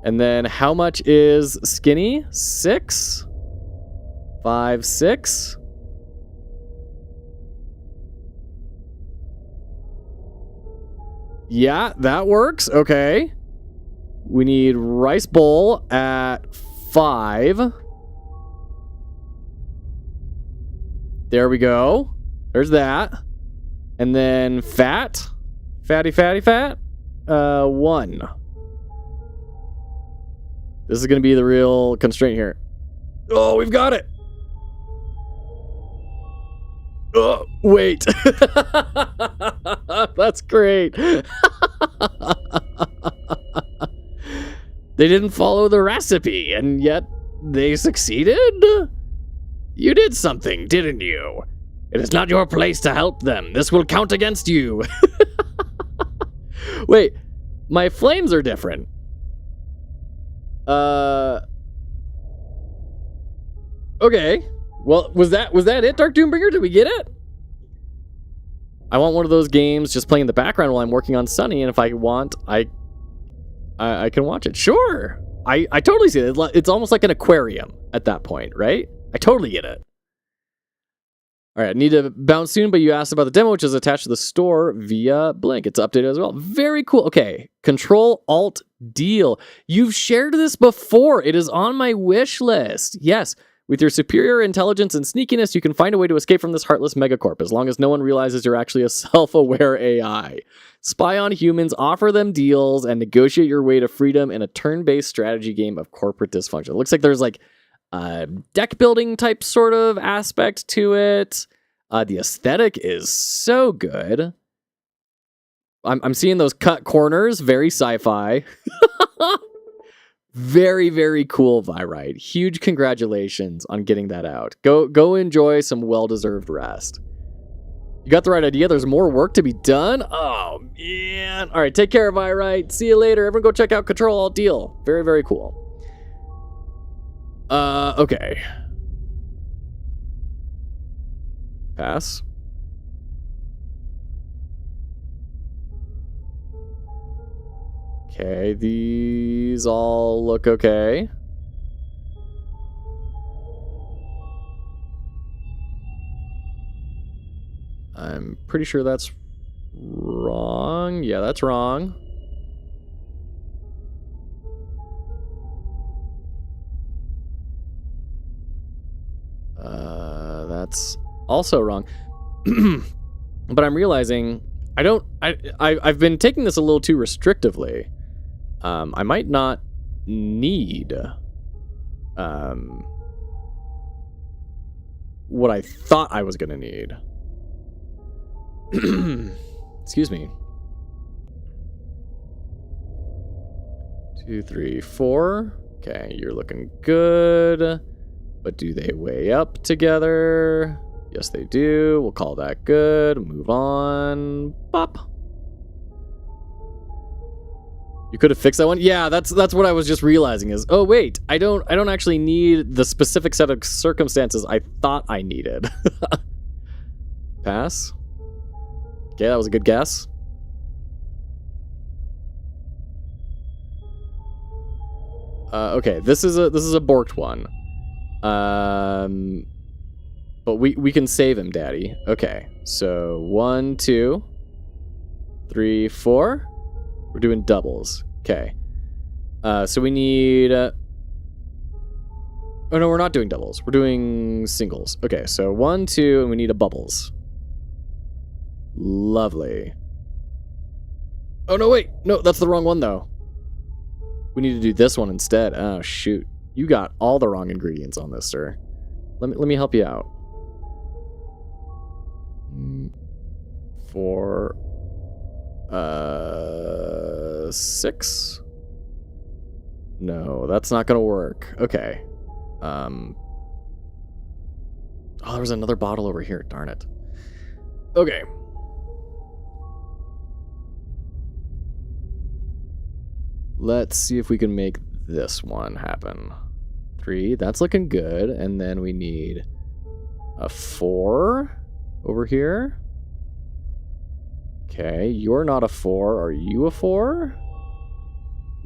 And then how much is skinny? 6. 5, 6. Yeah, that works. Okay. We need rice bowl at 5. There we go. There's that. And then fat. Fatty, fatty, fat. 1. This is going to be the real constraint here. Oh, we've got it. Oh, wait. That's great. They didn't follow the recipe, and yet they succeeded? You did something, didn't you? It is not your place to help them. This will count against you. Wait, my flames are different. Okay. Well, was that it, DarkDoomBringer? Did we get it? I want one of those games just playing in the background while I'm working on Sunny, and if I want, I can watch it. Sure. I totally see it. It's almost like an aquarium at that point, right? I totally get it. All right, I need to bounce soon, but you asked about the demo, which is attached to the store via Blink. It's updated as well. Very cool. Okay, Control Alt Deal. You've shared this before. It is on my wish list. Yes, with your superior intelligence and sneakiness, you can find a way to escape from this heartless megacorp, as long as no one realizes you're actually a self-aware AI. Spy on humans, offer them deals, and negotiate your way to freedom in a turn-based strategy game of corporate dysfunction. It looks like there's like a deck building type sort of aspect to it. The aesthetic is so good. I'm seeing those cut corners, very sci-fi. Very, very cool, Virite. Huge congratulations on getting that out. Go enjoy some well-deserved rest. You got the right idea. There's more work to be done. Oh, man. All right, take care, Virite. See you later. Everyone go check out Control Alt Deal. Very, very cool. Okay. Pass. Okay, these all look okay. I'm pretty sure that's wrong. Yeah, that's wrong. That's also wrong. But I'm realizing I've been taking this a little too restrictively. I might not need what I thought I was gonna need. Excuse me. 2, 3, 4. Okay, you're looking good. But do they weigh up together? Yes, they do. We'll call that good. Move on. Bop. You could have fixed that one. Yeah, that's what I was just realizing is, oh wait, I don't actually need the specific set of circumstances I thought I needed. Pass. Okay, that was a good guess. Okay, this is a borked one. But we can save him, Daddy. Okay, so 1, 2, 3, 4. We're doing doubles. Okay. So we need... oh, no, we're not doing doubles. We're doing singles. Okay, so 1, 2, and we need a bubbles. Lovely. Oh, no, wait. No, that's the wrong one, though. We need to do this one instead. Oh, shoot. You got all the wrong ingredients on this, sir. Let me help you out. 4... 6? No, that's not gonna work. Okay. Oh, there was another bottle over here. Darn it. Okay. Let's see if we can make this one happen. 3, that's looking good. And then we need a 4 over here. Okay, you're not a 4. Are you a 4?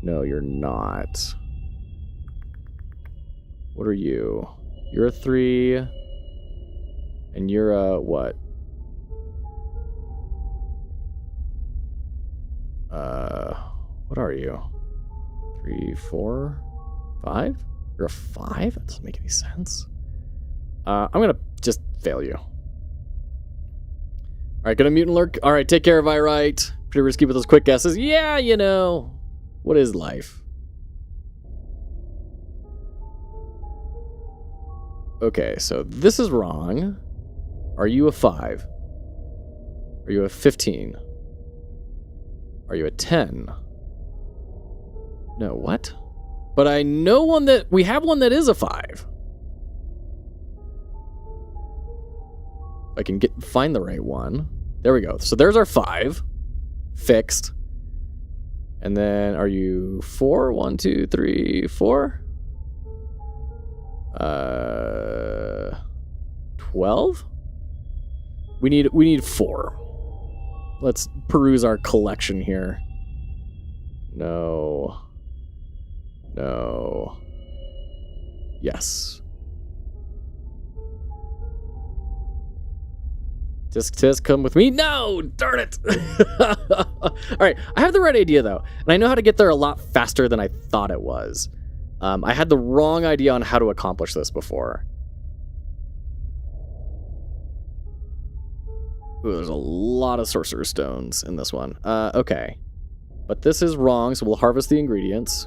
No, you're not. What are you? You're a 3. And you're a what? What are you? 3, 4, 5? You're a 5? That doesn't make any sense. I'm gonna just fail you. Alright, gonna mutant lurk. Alright, take care of I right. Pretty risky with those quick guesses. Yeah, you know. What is life? Okay, so this is wrong. Are you a 5? Are you a 15? Are you a 10? No, what? But I know one that... We have one that is a 5. I can find the right one. There we go. So there's our 5. Fixed. And then are you 4? 1, 2, 3, 4? 12? We need 4. Let's peruse our collection here. No. No. Yes. Tisk, come with me. No! Darn it! Alright, I have the right idea, though. And I know how to get there a lot faster than I thought it was. I had the wrong idea on how to accomplish this before. Ooh, there's a lot of Sorcerer's Stones in this one. Okay. But this is wrong, so we'll harvest the ingredients.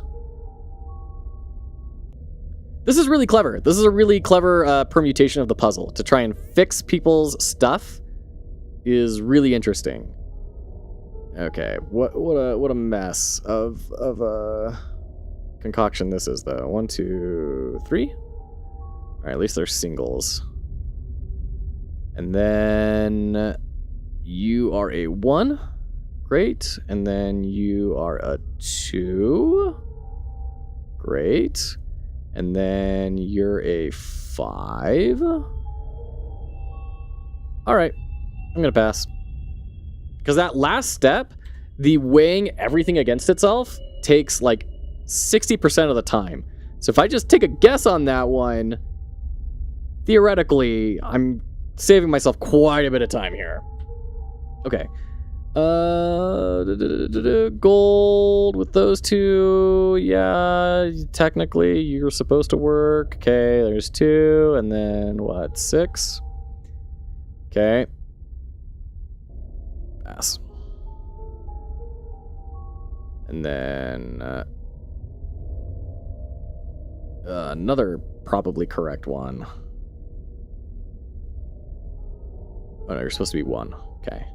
This is really clever. This is a really clever permutation of the puzzle. To try and fix people's stuff is really interesting. Okay, what a mess of concoction this is, though. 1, 2, 3. All right, at least they're singles. And then you are a 1. Great. And then you are a 2. Great. And then you're a 5. All right. I'm going to pass. Because that last step, the weighing everything against itself, takes like 60% of the time. So if I just take a guess on that one, theoretically, I'm saving myself quite a bit of time here. Okay. Gold with those two. Yeah, technically you're supposed to work. Okay, there's 2, and then what? 6. Okay. Pass. And then another probably correct one. Oh no, you're supposed to be 1. Okay.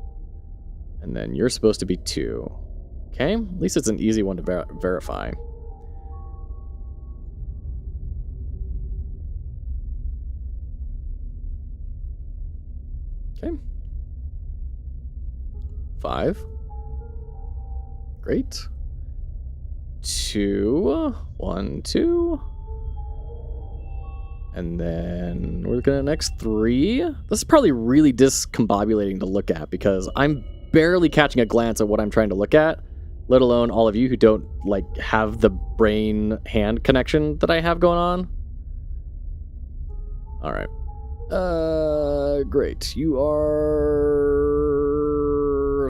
And then you're supposed to be 2. Okay, at least it's an easy one to verify. Okay. 5. Great. 2. 1, 2. And then we're looking at next 3. This is probably really discombobulating to look at because I'm barely catching a glance at what I'm trying to look at, let alone all of you who don't like have the brain-hand connection that I have going on. All right. Great. You are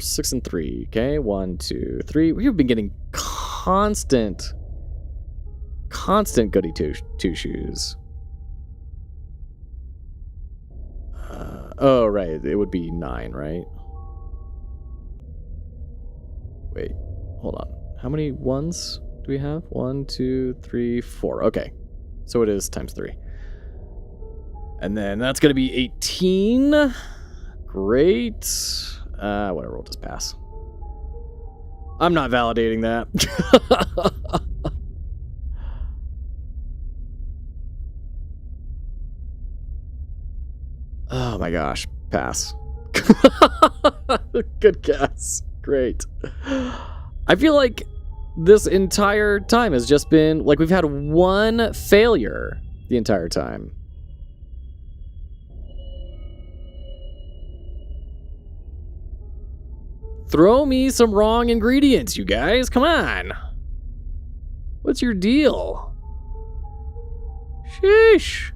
6 and 3. Okay, 1, 2, 3. We've been getting constant goody two shoes. Oh, right. It would be 9, right? Wait, hold on. How many 1s do we have? 1, 2, 3, 4. Okay. So it is times 3. And then that's going to be 18. Great. Whatever, we'll just pass. I'm not validating that. Oh my gosh. Pass. Good guess. Great. I feel like this entire time has just been, like, we've had one failure the entire time. Throw me some wrong ingredients, you guys. Come on. What's your deal? Sheesh.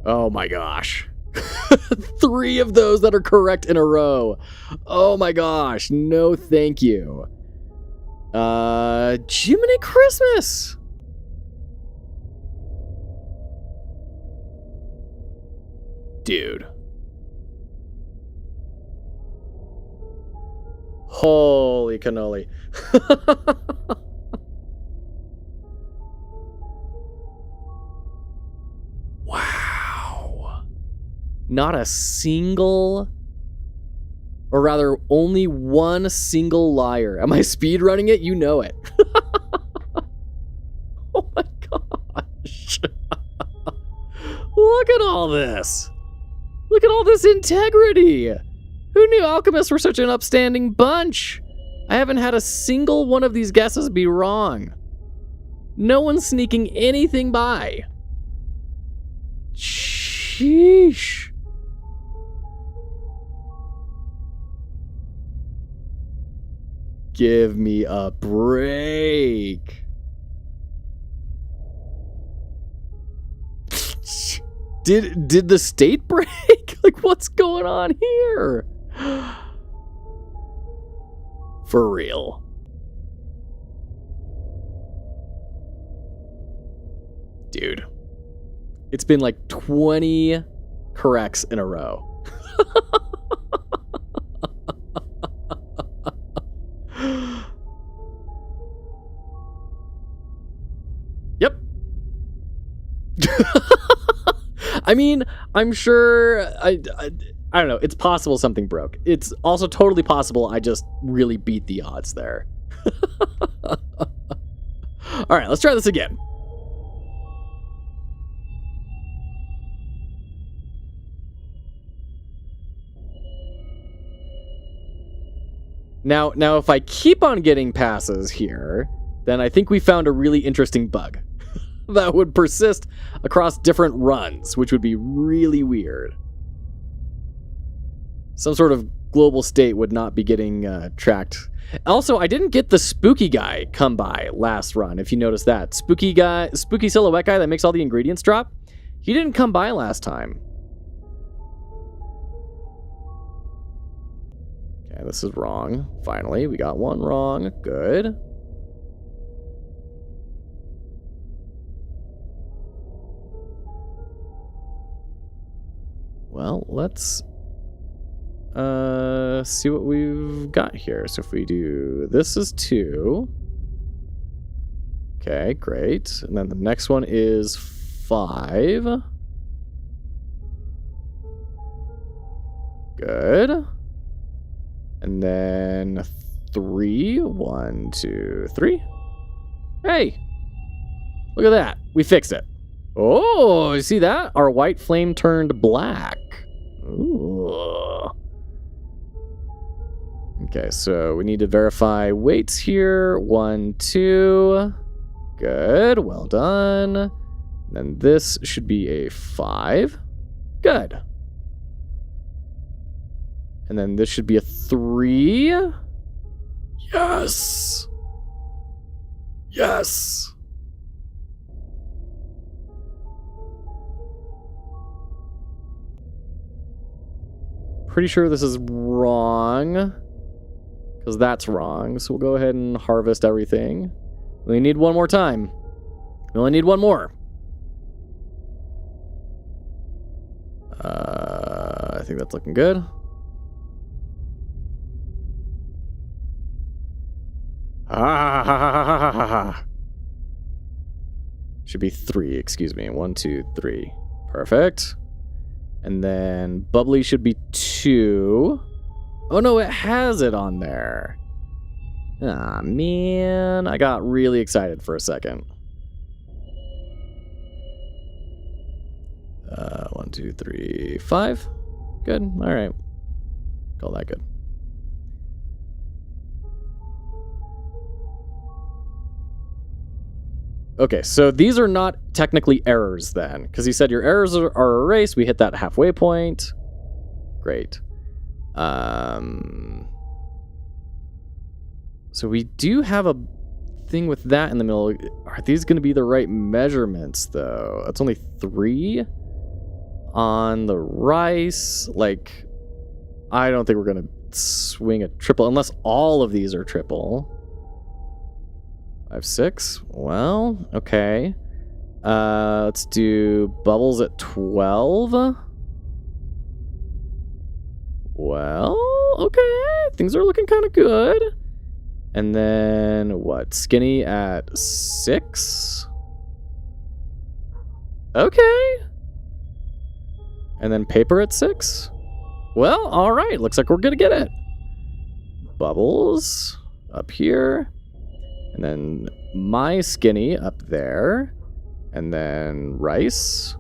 Oh my gosh. 3 of those that are correct in a row. Oh my gosh. No thank you. Jiminy Christmas. Dude. Holy cannoli. Wow. Not a single, or rather only one single liar. Am I speedrunning it? You know it. Oh my gosh. Look at all this. Look at all this integrity. Who knew alchemists were such an upstanding bunch? I haven't had a single one of these guesses be wrong. No one's sneaking anything by. Sheesh. Give me a break. Did the state break? Like, what's going on here? For real. Dude. It's been like 20 corrects in a row. Yep. I mean, I'm sure, I don't know, it's possible something broke. It's also totally possible I just really beat the odds there. All right, let's try this again. Now, if I keep on getting passes here, then I think we found a really interesting bug that would persist across different runs, which would be really weird. Some sort of global state would not be getting tracked. Also, I didn't get the spooky guy come by last run, if you noticed that. Spooky silhouette guy that makes all the ingredients drop. He didn't come by last time. Okay, this is wrong. Finally, we got one wrong. Good. Well, let's see what we've got here. So if we do, this is 2. Okay, great. And then the next one is 5. Good. And then 3. 1, 2, 3. Hey! Look at that. We fixed it. Oh, you see that? Our white flame turned black. Ooh. Okay, so we need to verify weights here. 1, 2. Good, well done. Then this should be a 5. Good. And then this should be a 3. Yes! Yes! Pretty sure this is wrong, because that's wrong. So we'll go ahead and harvest everything. We need one more time. We only need one more. I think that's looking good. Should be 3, excuse me. 1, 2, 3. Perfect. And then bubbly should be 2. Oh no, it has it on there. Ah, man. I got really excited for a second. 1, 2, 3, 5. Good. All right. Call that good. Okay, so these are not technically errors then, because he said your errors are erased. We hit that halfway point. Great. So we do have a thing with that in the middle. Are these going to be the right measurements, though? That's only 3 on the rice. Like, I don't think we're going to swing a triple, unless all of these are triple. 5, 6. Well, okay. Let's do bubbles at 12. Well, okay. Things are looking kind of good. And then, what? Skinny at 6? Okay. And then paper at 6? Well, alright. Looks like we're gonna get it. Bubbles up here. And then my skinny up there. And then rice.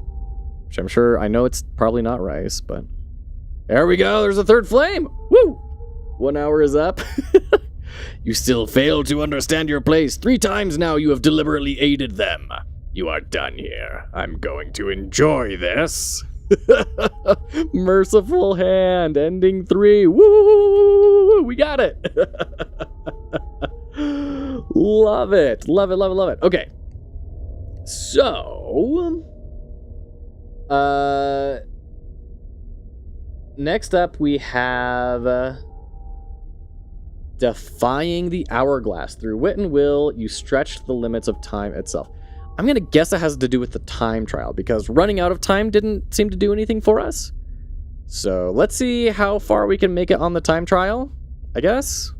Which I'm sure, I know it's probably not rice, but... There we go, there's a third flame! Woo! 1 hour is up. You still fail to understand your place. 3 times now you have deliberately aided them. You are done here. I'm going to enjoy this. Merciful hand, ending 3. Woo! We got it! Love it. Love it, love it, love it. Okay. So... next up we have... defying the hourglass. Through wit and will, you stretched the limits of time itself. I'm going to guess it has to do with the time trial, because running out of time didn't seem to do anything for us. So let's see how far we can make it on the time trial, I guess.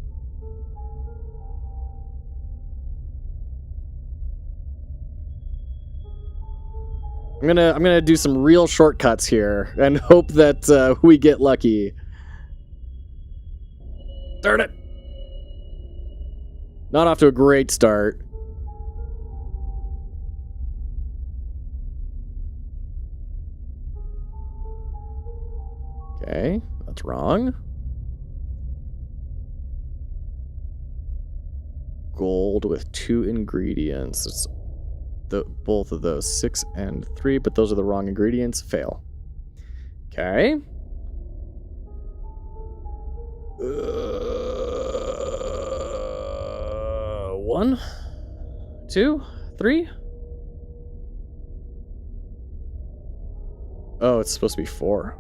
I'm gonna do some real shortcuts here and hope that we get lucky. Darn it! Not off to a great start. Okay, that's wrong. Gold with 2 ingredients. It's both of those, 6 and 3, but those are the wrong ingredients. Fail. Okay. 1, 2, 3. Oh, it's supposed to be 4.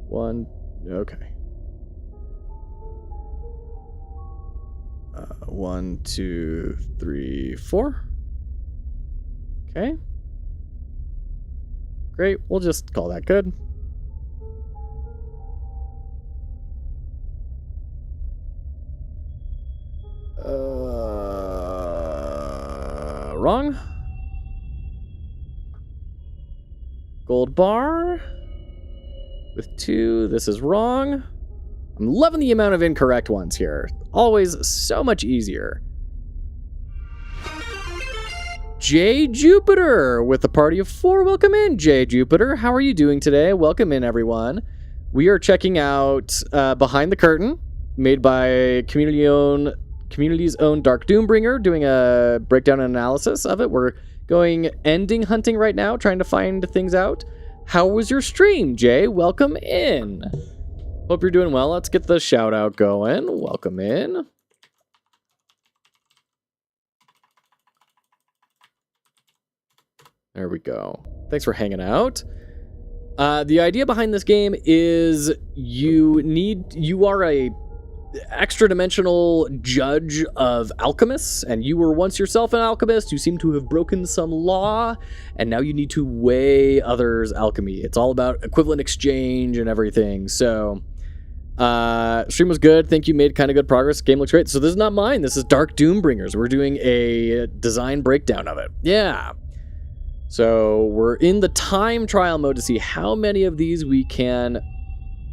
1. Okay. 1, 2, 3, 4. Okay. Great, we'll just call that good. Wrong. Gold bar with 2. This is wrong. I'm loving the amount of incorrect ones here. Always so much easier. J. Jupiter with a party of 4. Welcome in, J. Jupiter. How are you doing today? Welcome in, everyone. We are checking out Behind the Curtain, made by community's own DarkDoomBringer, doing a breakdown and analysis of it. We're going ending hunting right now, trying to find things out. How was your stream, Jay? Welcome in. Hope you're doing well. Let's get the shout out going. Welcome in. There we go. Thanks for hanging out. The idea behind this game is you are a extra dimensional judge of alchemists, and you were once yourself an alchemist. You seem to have broken some law, and now you need to weigh others' alchemy. It's all about equivalent exchange and everything. So stream was good. Think you made kind of good progress. Game looks great. So this is not mine. This is DarkDoomBringers. We're doing a design breakdown of it. Yeah. So we're in the time trial mode to see how many of these we can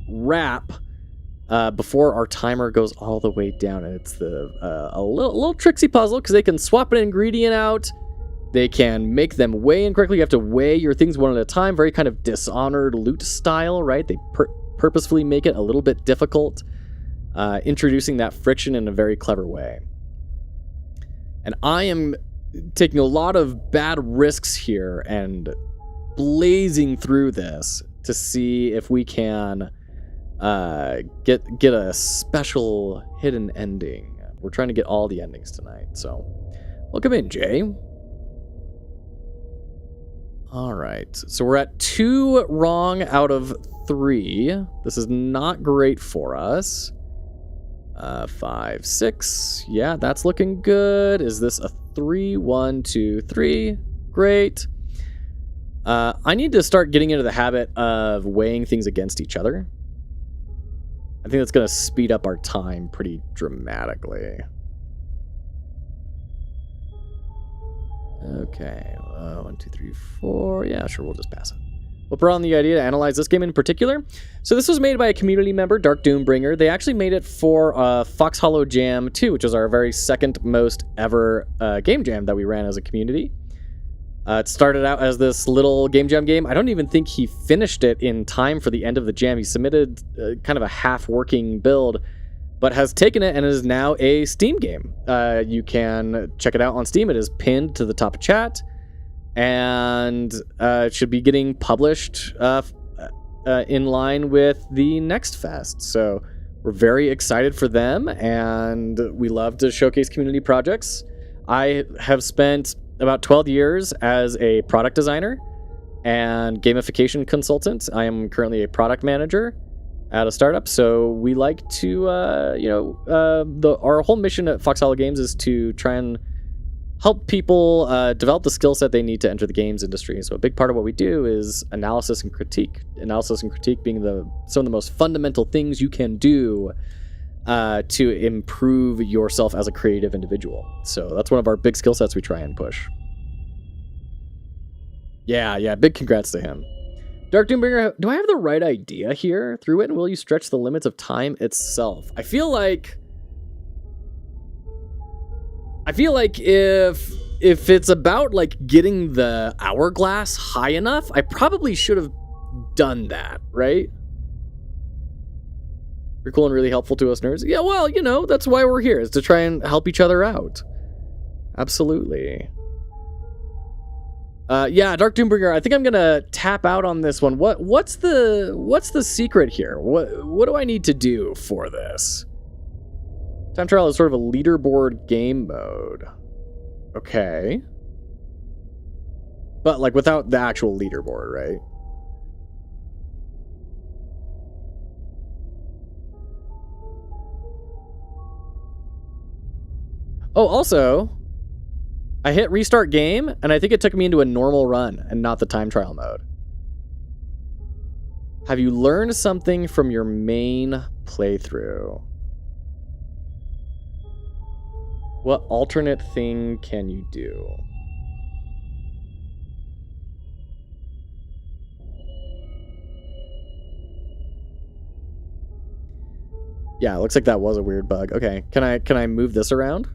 wrap before our timer goes all the way down. And it's a little tricksy puzzle because they can swap an ingredient out. They can make them weigh incorrectly. You have to weigh your things one at a time. Very kind of Dishonored loot style, right? They purposefully make it a little bit difficult, introducing that friction in a very clever way. And I am taking a lot of bad risks here and blazing through this to see if we can get a special hidden ending. We're trying to get all the endings tonight, so welcome in, Jay. All right, so we're at 2 wrong out of 3. This is not great for us. 5, 6. Yeah, that's looking good. Is this a 3? 1, 2, 3. Great. I need to start getting into the habit of weighing things against each other. I think that's going to speed up our time pretty dramatically. Okay. 1, 2, 3, 4. Yeah, sure, we'll just pass it. We'll put on the idea to analyze this game in particular. So this was made by a community member, DarkDoomBringer. They actually made it for Fox Hollow Jam 2, which was our very second most ever game jam that we ran as a community. It started out as this little game jam game. I don't even think he finished it in time for the end of the jam. He submitted kind of a half-working build, but has taken it and is now a Steam game. You can check it out on Steam. It is pinned to the top of chat, and it should be getting published in line with the next fest. So we're very excited for them, and we love to showcase community projects. I have spent about 12 years as a product designer and gamification consultant. I am currently a product manager at a startup, so we like to, our whole mission at Fox Hollow Games is to try and help people develop the skill set they need to enter the games industry. So a big part of what we do is analysis and critique. Analysis and critique being some of the most fundamental things you can do to improve yourself as a creative individual. So that's one of our big skill sets we try and push. Yeah, big congrats to him. DarkDoomBringer, do I have the right idea here? Through it, and will you stretch the limits of time itself? I feel like if it's about like getting the hourglass high enough, I probably should have done that, right? You're cool and really helpful to us nerds. Yeah, well, that's why we're here, is to try and help each other out. Absolutely. Yeah, DarkDoomBringer, I think I'm gonna tap out on this one. What's the secret here? What do I need to do for this? Time trial is sort of a leaderboard game mode. Okay. But like without the actual leaderboard, right? Oh, also, I hit restart game, and I think it took me into a normal run and not the time trial mode. Have you learned something from your main playthrough? What alternate thing can you do? Yeah, it looks like that was a weird bug. Okay, can I move this around?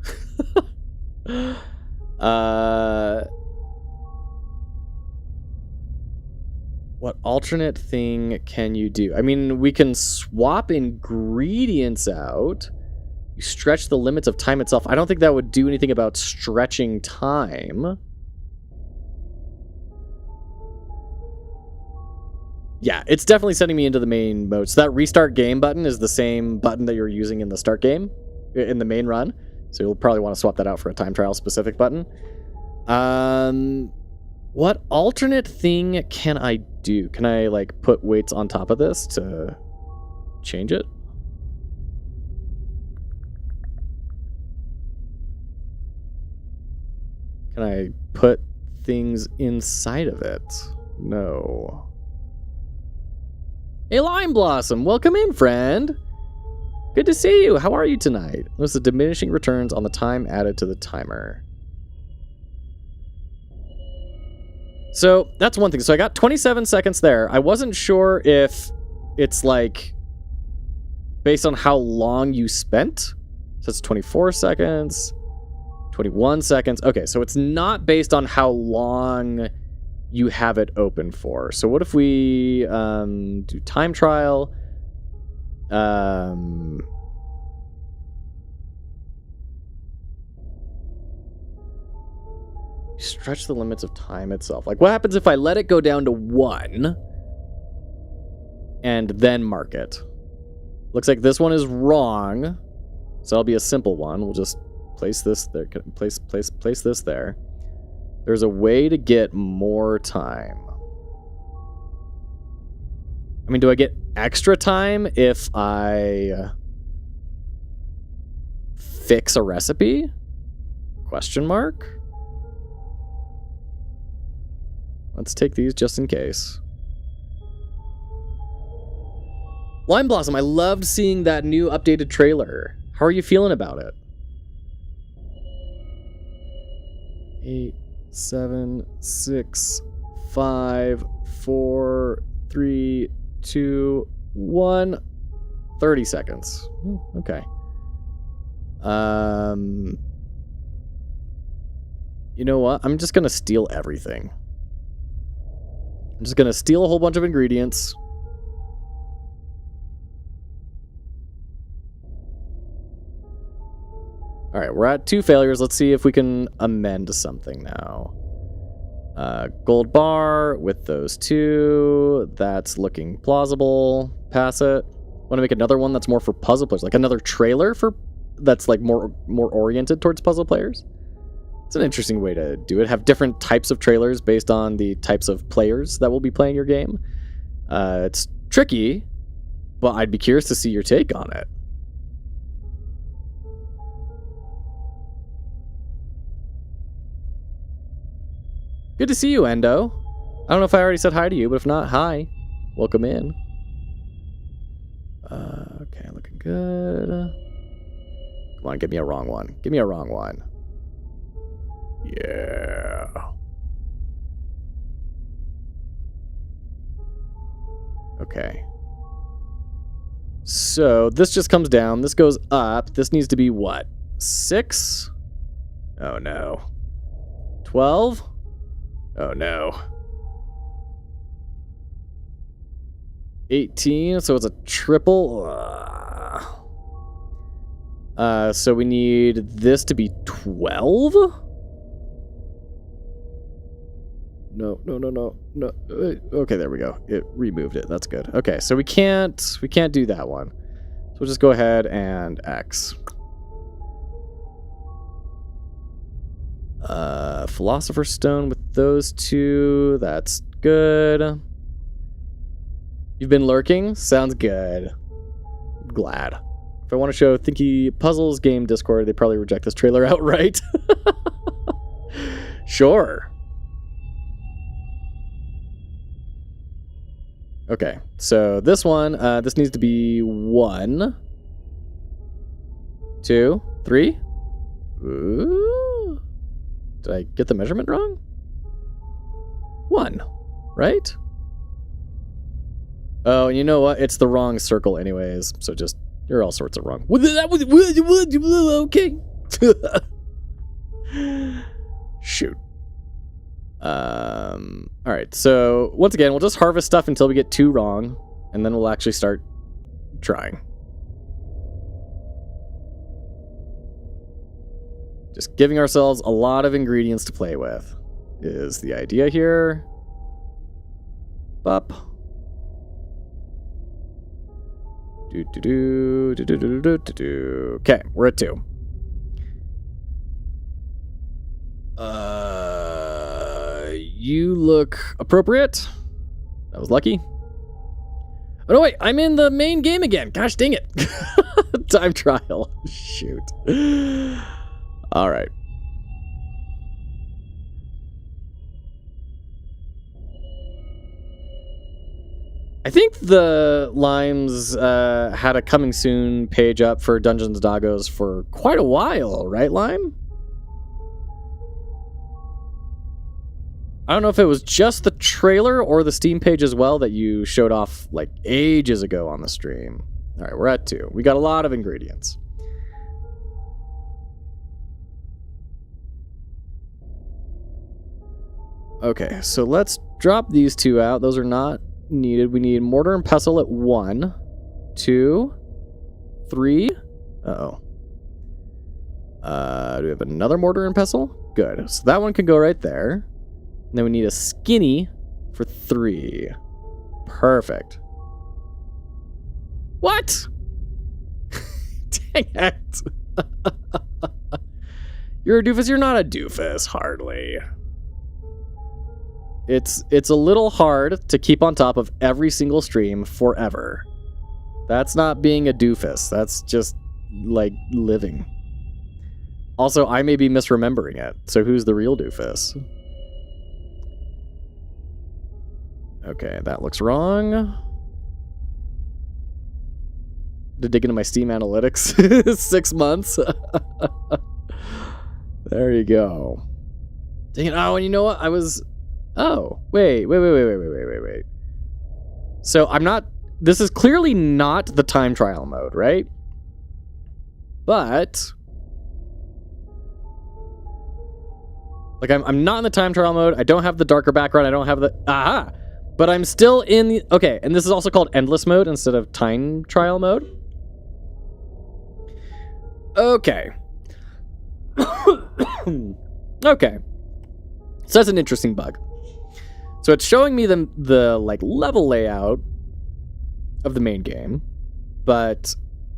What alternate thing can you do? I mean, we can swap ingredients out. You stretch the limits of time itself. I don't think that would do anything about stretching time. Yeah, it's definitely sending me into the main mode. So that restart game button is the same button that you're using in the start game, in the main run. So you'll probably want to swap that out for a time trial specific button. What alternate thing can I do? Can I, like, put weights on top of this to change it? Can I put things inside of it? No. Hey, Lime Blossom, welcome in, friend. Good to see you. How are you tonight? Notice the diminishing returns on the time added to the timer. So that's one thing. So I got 27 seconds there. I wasn't sure if it's like based on how long you spent. So it's 24 seconds, 21 seconds. Okay, so it's not based on how long you have it open for. So what if we do time trial? Stretch the limits of time itself. Like, what happens if I let it go down to 1 and then mark it? Looks like this one is wrong, so it'll be a simple one. We'll just place this there. Place this there. There's a way to get more time. I mean, do I get extra time if I fix a recipe? Question mark? Let's take these just in case. Lime Blossom, I loved seeing that new updated trailer. How are you feeling about it? 8, 7, 6, 5, 4, 3, 2, 1. 30 seconds. Okay. You know what? I'm just gonna steal everything. I'm just gonna steal a whole bunch of ingredients. Alright, we're at 2 failures. Let's see if we can amend something now. Gold bar with those 2. That's looking plausible. Pass it. Want to make another one that's more for puzzle players, like another trailer for that's like more oriented towards puzzle players. It's an interesting way to do it. Have different types of trailers based on the types of players that will be playing your game. It's tricky, but I'd be curious to see your take on it. Good to see you, Endo. I don't know if I already said hi to you, but if not, hi. Welcome in. Okay, looking good. Come on, give me a wrong one. Give me a wrong one. Yeah. Okay. So this just comes down. This goes up. This needs to be what? 6? Oh no. 12? Oh no. 18, so it's a triple. So we need this to be 12? No. Okay, there we go. It removed it. That's good. Okay, so we can't do that one. So we'll just go ahead and X. Philosopher's Stone with those 2. That's good. You've been lurking? Sounds good. Glad. If I want to show Thinky Puzzles game Discord, they probably reject this trailer outright. Sure. Okay, so this one, this needs to be 1, 2, 3. Ooh. Did I get the measurement wrong? 1, right? Oh, you know what? It's the wrong circle anyways, so just, you're all sorts of wrong. Okay. Shoot. Alright, so once again, we'll just harvest stuff until we get 2 wrong, and then we'll actually start trying. Just giving ourselves a lot of ingredients to play with is the idea here. Bup. Okay, we're at 2. You look appropriate. That was lucky. Oh no, wait, I'm in the main game again. Gosh dang it. Time trial. Shoot. All right. I think the Limes had a coming soon page up for Dungeons & Doggos for quite a while, right, Lime? I don't know if it was just the trailer or the Steam page as well that you showed off like ages ago on the stream. All right, we're at 2. We got a lot of ingredients. Okay, so let's drop these 2 out. Those are not needed. We need mortar and pestle at 1, 2, 3. Uh-oh. Do we have another mortar and pestle? Good. So that one can go right there. And then we need a skinny for 3. Perfect. What? Dang it. You're a doofus. You're not a doofus, hardly. It's a little hard to keep on top of every single stream forever. That's not being a doofus. That's just, like, living. Also, I may be misremembering it, so who's the real doofus? Okay, that looks wrong. To dig into my Steam analytics. 6 months. There you go. Dang it. Oh, and you know what? I was... Oh, wait. So I'm not... This is clearly not the time trial mode, right? But... Like, I'm not in the time trial mode. I don't have the darker background. I don't have the... Aha! But I'm still in the... Okay, and this is also called endless mode instead of time trial mode. Okay. Okay. So that's an interesting bug. So it's showing me the like level layout of the main game, but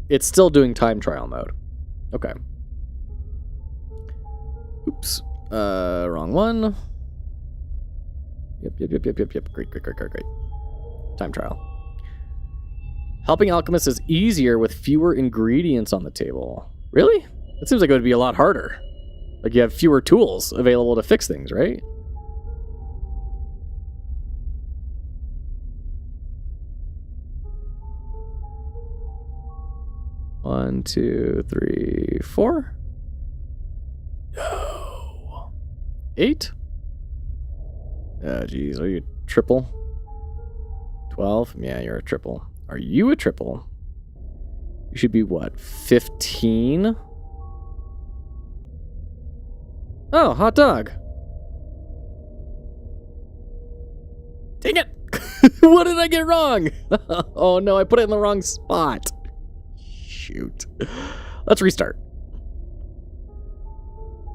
it's still doing time trial mode. Okay. Oops. Wrong one. Yep. Great. Time trial. Helping alchemists is easier with fewer ingredients on the table. Really? It seems like it would be a lot harder. Like you have fewer tools available to fix things, right? One, 2, 3, 4. No. 8. Oh, geez. Are you a triple? 12? Yeah, you're a triple. Are you a triple? You should be what? 15? Oh, hot dog. Dang it! What did I get wrong? Oh no, I put it in the wrong spot. Shoot. Let's restart.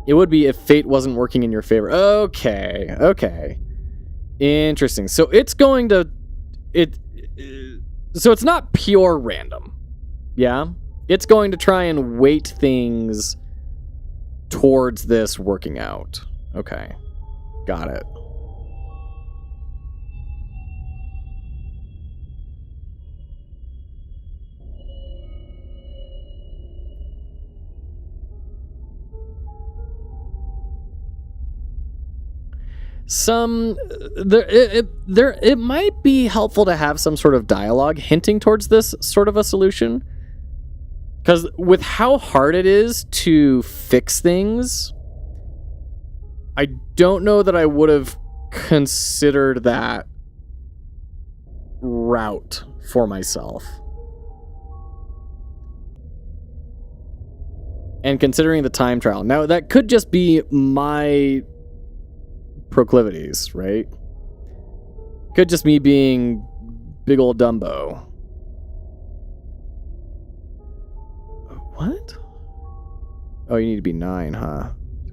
It would be if fate wasn't working in your favor. Okay. Interesting. So it's going to... So it's not pure random. Yeah? It's going to try and weight things towards this working out. Okay. Got it. it might be helpful to have some sort of dialogue hinting towards this sort of a solution. Because with how hard it is to fix things, I don't know that I would have considered that route for myself. And considering the time trial. Now, that could just be my proclivities, right? Could just me being big old Dumbo. What? Oh, you need to be 9, huh?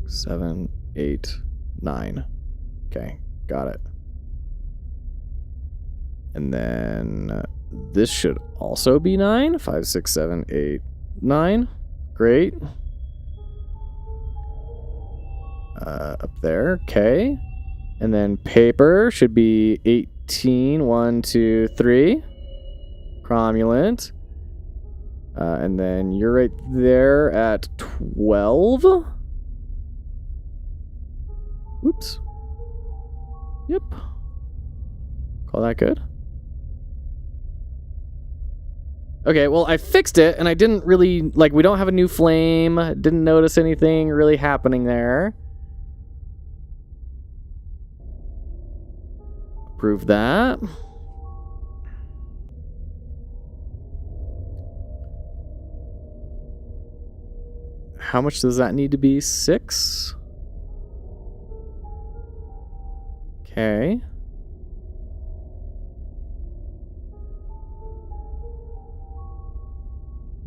7, 8, 9. Okay, got it. And then this should also be 9. 5, 6, 7, 8, 9. Great. Up there, okay. And then paper should be 18. 1, 2, 3. Cromulent. And then you're right there at 12. Oops. Yep. Call that good? Okay, well, I fixed it, and I didn't really... Like, we don't have a new flame. Didn't notice anything really happening there. Prove that. How much does that need to be? 6? Okay.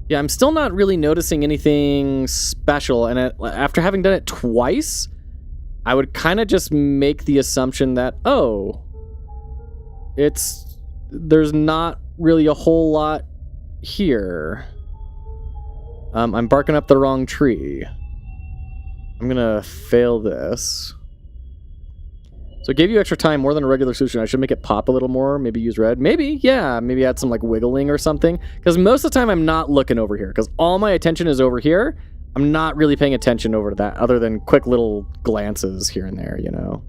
Yeah, I'm still not really noticing anything special, and after having done it twice, I would kind of just make the assumption that, oh, there's not really a whole lot here. I'm barking up the wrong tree. I'm gonna fail this. So it gave you extra time, more than a regular solution. I should make it pop a little more, maybe use red. Maybe, yeah, maybe add some like wiggling or something. Because most of the time I'm not looking over here, because all my attention is over here. I'm not really paying attention over to that, other than quick little glances here and there, you know.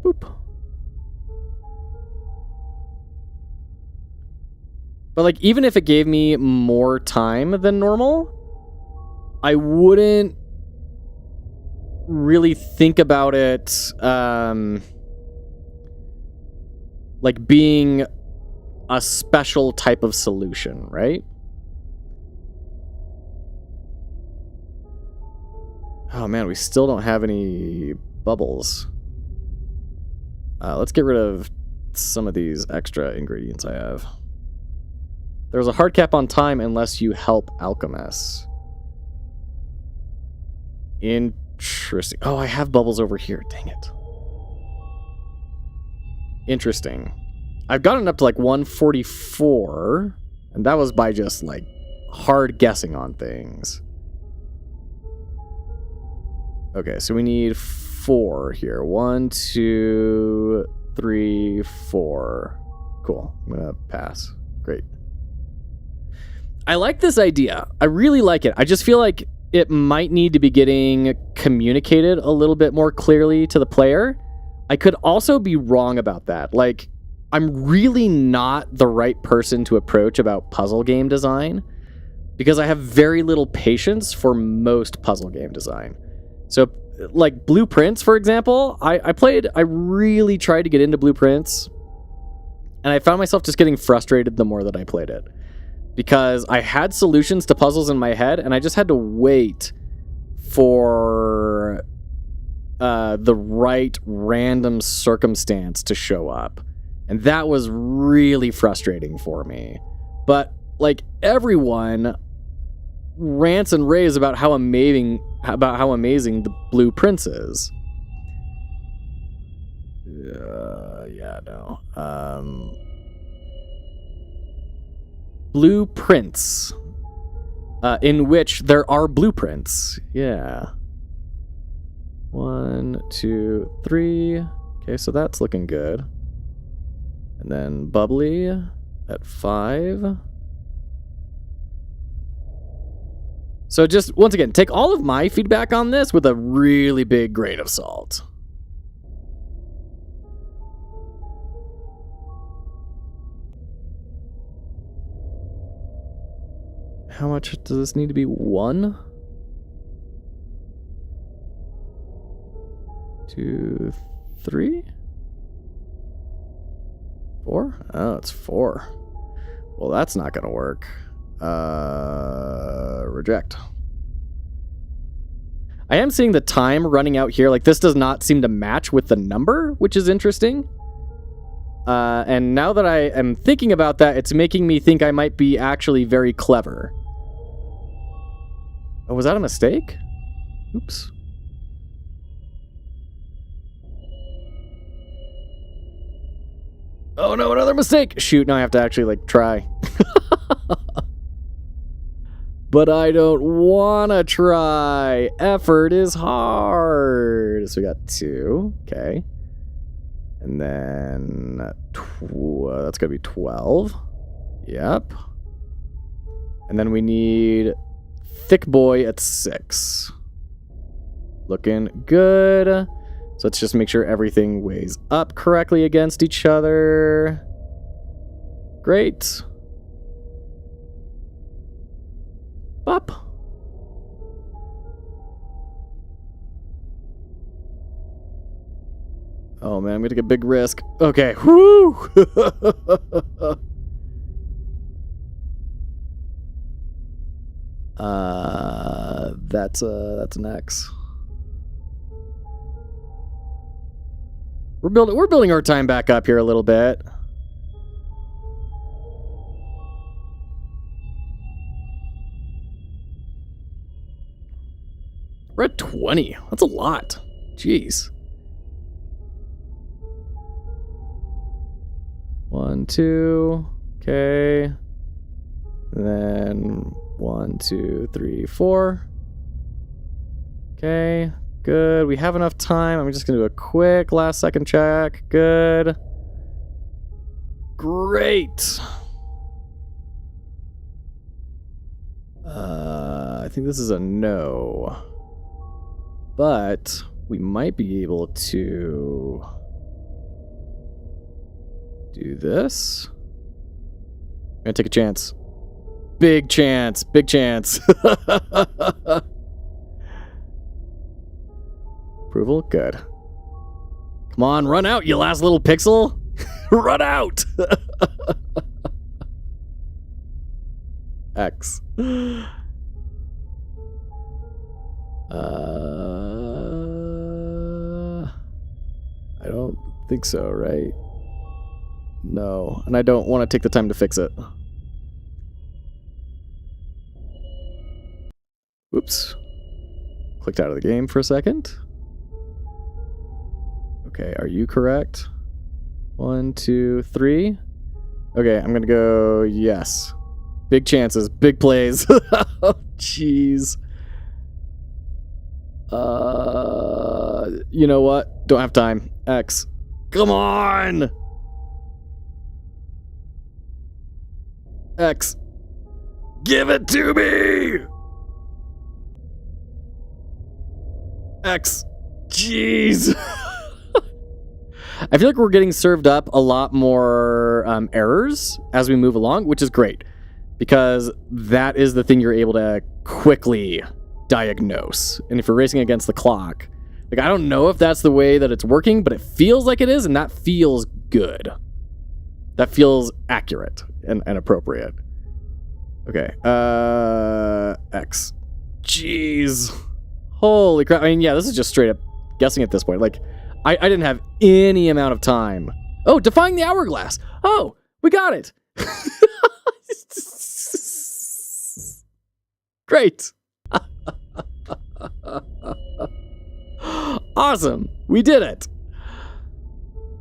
Boop. But like, even if it gave me more time than normal, I wouldn't really think about it like being a special type of solution, right? Oh man, we still don't have any bubbles. Let's get rid of some of these extra ingredients I have. There's a hard cap on time unless you help alchemists. Interesting. Oh, I have bubbles over here. Dang it. Interesting. I've gotten up to like 144, and that was by just like hard guessing on things. Okay, so we need 4 here. 1, 2, 3, 4. Cool. I'm gonna pass. Great. I like this idea. I really like it. I just feel like it might need to be getting communicated a little bit more clearly to the player. I could also be wrong about that. Like, I'm really not the right person to approach about puzzle game design because I have very little patience for most puzzle game design. So, like Blueprints, for example, I really tried to get into Blueprints, and I found myself just getting frustrated the more that I played it. Because I had solutions to puzzles in my head, and I just had to wait for the right random circumstance to show up. And that was really frustrating for me. But, like, everyone rants and raves about how amazing the Blueprints is. Yeah, no. Blueprints, in which there are blueprints. Yeah. 1, 2, 3. Okay, so that's looking good. And then bubbly at 5. So just, once again, take all of my feedback on this with a really big grain of salt. How much does this need to be? 1? 2, 3? 4? Oh, it's 4. Well, that's not gonna work. Reject. I am seeing the time running out here. Like, this does not seem to match with the number, which is interesting. And now that I am thinking about that, it's making me think I might be actually very clever. Oh, was that a mistake? Oops. Oh no, another mistake! Shoot, now I have to actually, like, try. But I don't wanna try. Effort is hard. So we got 2. Okay. And then that's gonna be 12. Yep. And then we need Thick Boy at 6. Looking good. So let's just make sure everything weighs up correctly against each other. Great. Up. Oh man, I'm gonna take a big risk. Okay. Whoo! That's an X. We're building our time back up here a little bit. We're at 20. That's a lot. Jeez. 1, 2. Okay. And then 1, 2, 3, 4. Okay. Good. We have enough time. I'm just going to do a quick last second check. Good. Great. I think this is a no. But we might be able to do this. I'm gonna take a chance. Big chance. Big chance. Approval? Good. Come on, run out, you last little pixel. Run out. X. I don't think so, right? No, and I don't want to take the time to fix it. Oops. Clicked out of the game for a second. Okay, are you correct? 1, 2, 3. Okay, I'm gonna go yes. Big chances, big plays. Oh, jeez. You know what? Don't have time. X. Come on! X. Give it to me! X. Jeez. I feel like we're getting served up a lot more errors as we move along, which is great. Because that is the thing you're able to quickly diagnose. And if you're racing against the clock, like, I don't know if that's the way that it's working, but it feels like it is, and that feels good. That feels accurate and appropriate. Okay. X. Jeez. Holy crap. I mean, yeah, this is just straight up guessing at this point. Like, I didn't have any amount of time. Oh, defying the hourglass. Oh, we got it. Great. Awesome. We did it.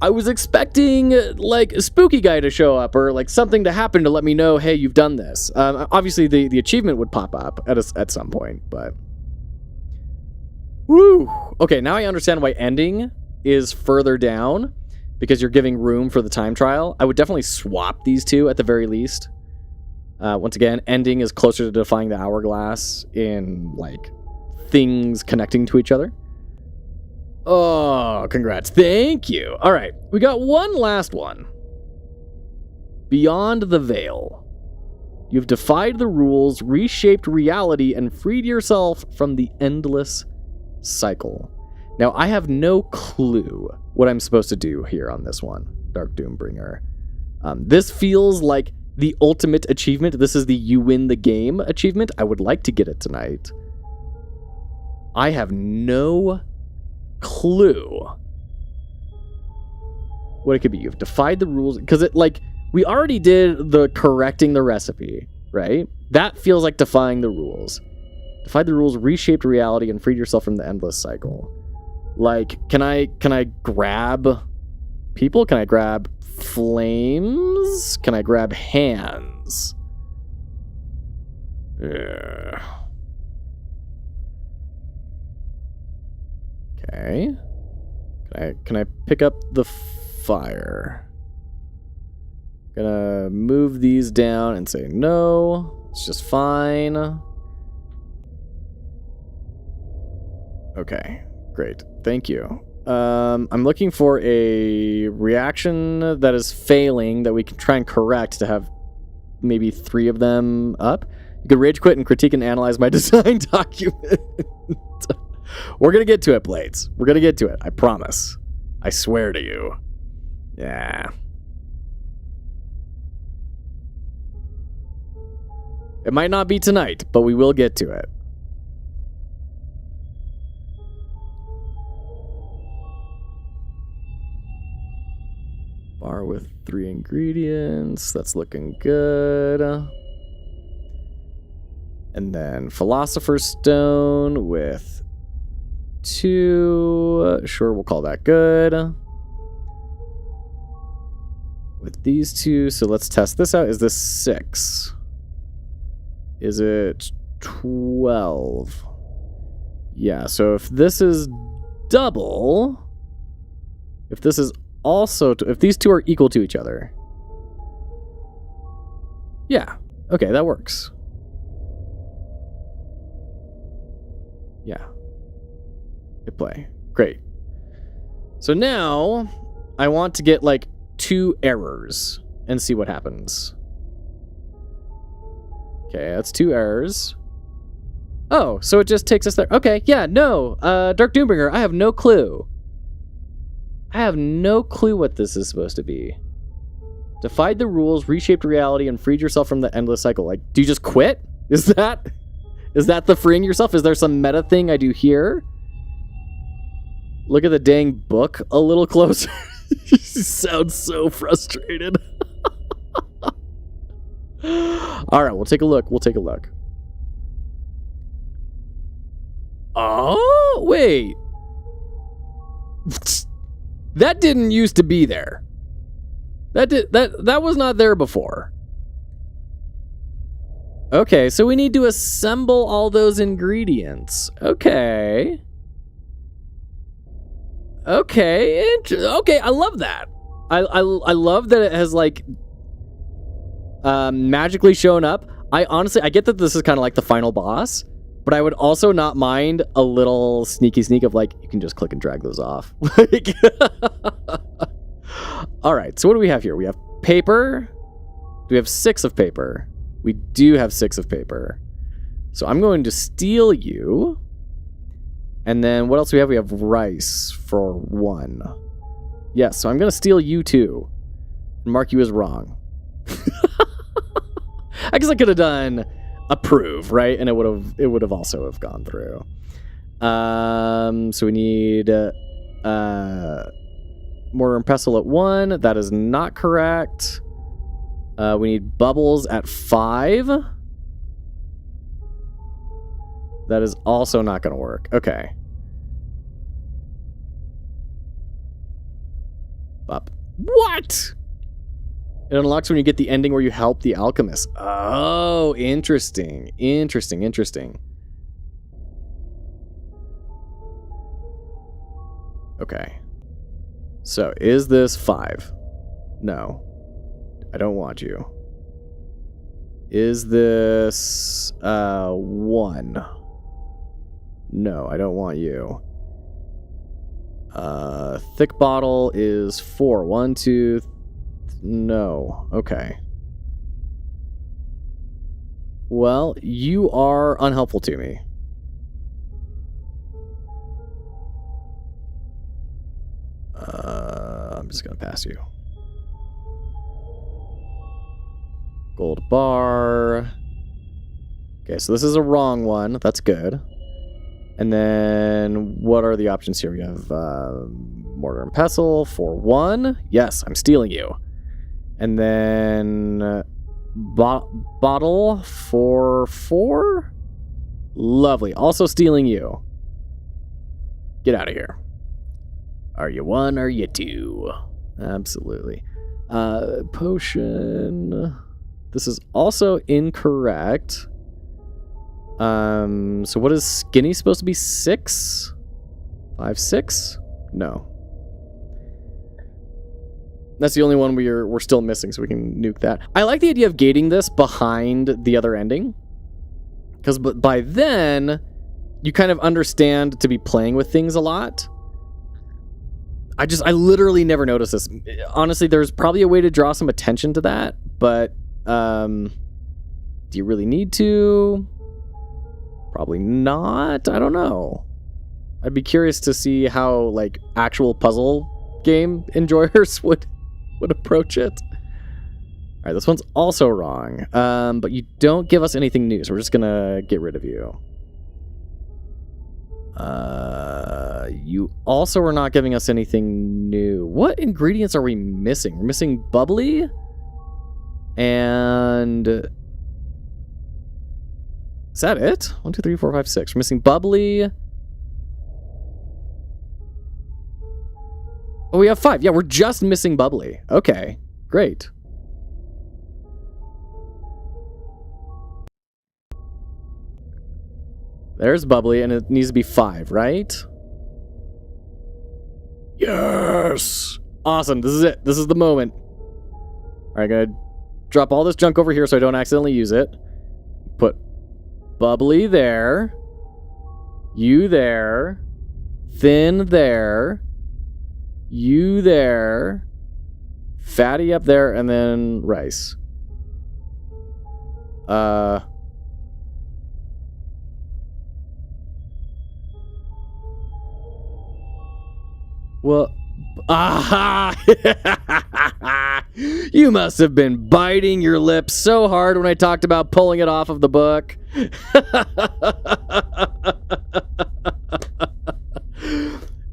I was expecting, like, a spooky guy to show up or, like, something to happen to let me know, hey, you've done this. Obviously, the achievement would pop up at some point, but... Woo! Okay, now I understand why ending is further down, because you're giving room for the time trial. I would definitely swap these two at the very least. Once again, ending is closer to defying the hourglass in, like, things connecting to each other. Oh, congrats. Thank you. All right, we got one last one. Beyond the Veil. You've defied the rules, reshaped reality, and freed yourself from the endless cycle. Now, I have no clue what I'm supposed to do here on this one, DarkDoomBringer. This feels like the ultimate achievement. This is the you win the game achievement. I would like to get it tonight. I have no clue what it could be. You've defied the rules, because it, like, we already did the correcting the recipe, right? That feels like defying the rules. Defied the rules, reshaped reality, and freed yourself from the endless cycle. Like, can I grab people? Can I grab flames? Can I grab hands? Yeah. Okay. Can I pick up the fire? Gonna move these down and say no. It's just fine. Okay, great. Thank you. I'm looking for a reaction that is failing that we can try and correct to have maybe 3 of them up. You could rage quit and critique and analyze my design document. We're gonna get to it, Blades. We're gonna get to it. I promise. I swear to you. Yeah. It might not be tonight, but we will get to it. Bar with 3 ingredients. That's looking good. And then Philosopher's Stone with 2. Sure, we'll call that good. With these 2, so let's test this out. Is this 6? Is it 12? Yeah, so if this is double, if this is also, if these 2 are equal to each other. Yeah, okay, that works. Yeah. Hit play. Great. So now, I want to get like 2 errors and see what happens. Okay, that's 2 errors. Oh, so it just takes us there. Okay, yeah, no. DarkDoomBringer, I have no clue. I have no clue what this is supposed to be. Defied the rules, reshaped reality, and freed yourself from the endless cycle. Like, do you just quit? Is that the freeing yourself? Is there some meta thing I do here? Look at the dang book a little closer. You sound so frustrated. All right, we'll take a look. Oh, wait. That didn't used to be there. That was not there before. Okay, so we need to assemble all those ingredients. Okay. Okay, I love that. I love that it has, like, magically shown up. I get that this is kind of like the final boss, but I would also not mind a little sneak of, like, you can just click and drag those off. Like, all right, so what do we have here? We have paper. Do we have 6 of paper? We do have 6 of paper. So I'm going to steal you. And then what else do we have? We have rice for 1. Yes, so I'm going to steal you too. And mark you as wrong. I guess I could have done approve, right? And it would have also have gone through. So we need mortar and pestle at 1. That is not correct. We need bubbles at 5. That is also not going to work. Okay. Up. What? It unlocks when you get the ending where you help the alchemist. Oh, interesting. Okay. So, is this 5? No. I don't want you. Is this 1? No, I don't want you. Thick bottle is 4. 1, 2. No. Okay. Well, you are unhelpful to me. I'm just gonna pass you. Gold bar. Okay, so this is a wrong one. That's good. And then what are the options here? We have mortar and pestle for 1. Yes, I'm stealing you. And then bottle for 4. Lovely. Also stealing you. Get out of here. Are you 1? Are you 2? Absolutely. Potion. This is also incorrect. So what is skinny supposed to be? 6? 5, 6? No. That's the only one we're still missing, so we can nuke that. I like the idea of gating this behind the other ending, because by then you kind of understand to be playing with things a lot. I literally never noticed this. Honestly, there's probably a way to draw some attention to that, but do you really need to? Probably not. I don't know. I'd be curious to see how like actual puzzle game enjoyers would approach it. All right, this one's also wrong. But you don't give us anything new, so we're just gonna get rid of you. You also are not giving us anything new. What ingredients are we missing? We're missing bubbly and is that it? 1, 2, 3, 4, 5, 6. We're missing bubbly. Oh, we have 5. Yeah, we're just missing bubbly. Okay, great. There's bubbly, and it needs to be 5, right? Yes! Awesome, this is it. This is the moment. All right, I'm gonna drop all this junk over here so I don't accidentally use it. Put bubbly there. You there. Thin there. You there. Fatty up there, and then rice. Well, aha! You must have been biting your lips so hard when I talked about pulling it off of the book.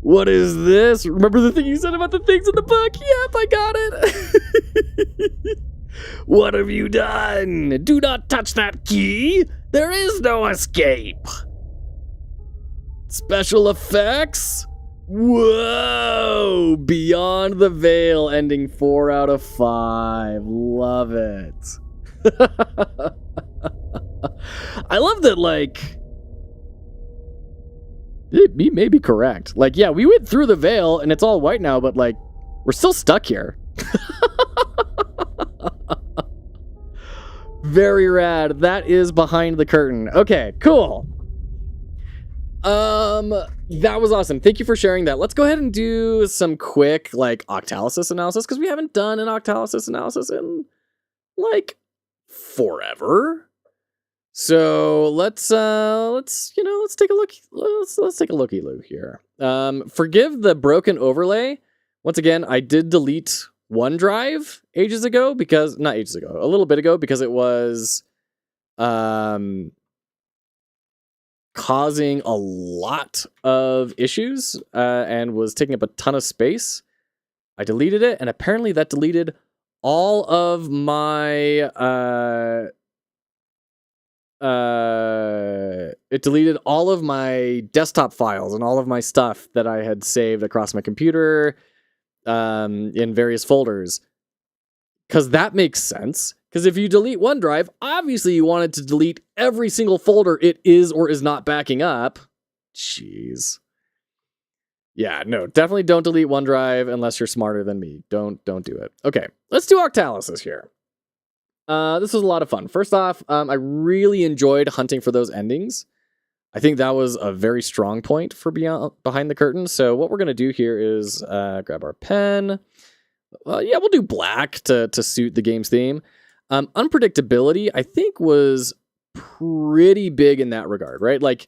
What is this? Remember the thing you said about the things in the book? Yep, I got it. What have you done? Do not touch that key. There is no escape. Special effects? Whoa! Beyond the Veil, ending 4 out of 5. Love it. I love that, like, he may be correct. Like, yeah, we went through the veil and it's all white now, but like, we're still stuck here. Very rad. That is behind the curtain. Okay, cool. That was awesome. Thank you for sharing that. Let's go ahead and do some quick, like, Octalysis analysis, because we haven't done an Octalysis analysis in, like, forever. So let's take a look. Let's take a looky-loo here. Forgive the broken overlay. Once again, I did delete OneDrive a little bit ago, because it was causing a lot of issues and was taking up a ton of space. I deleted it, and apparently that deleted all of my it deleted all of my desktop files and all of my stuff that I had saved across my computer in various folders. Because that makes sense. Because if you delete OneDrive, obviously you wanted to delete every single folder it is or is not backing up. Jeez. Yeah, no, definitely don't delete OneDrive unless you're smarter than me. Don't do it. Okay, let's do Octalysis here. This was a lot of fun. First off, I really enjoyed hunting for those endings. I think that was a very strong point for Behind the Curtain. So what we're going to do here is grab our pen. Yeah, we'll do black to suit the game's theme. Unpredictability, I think, was pretty big in that regard, right? Like,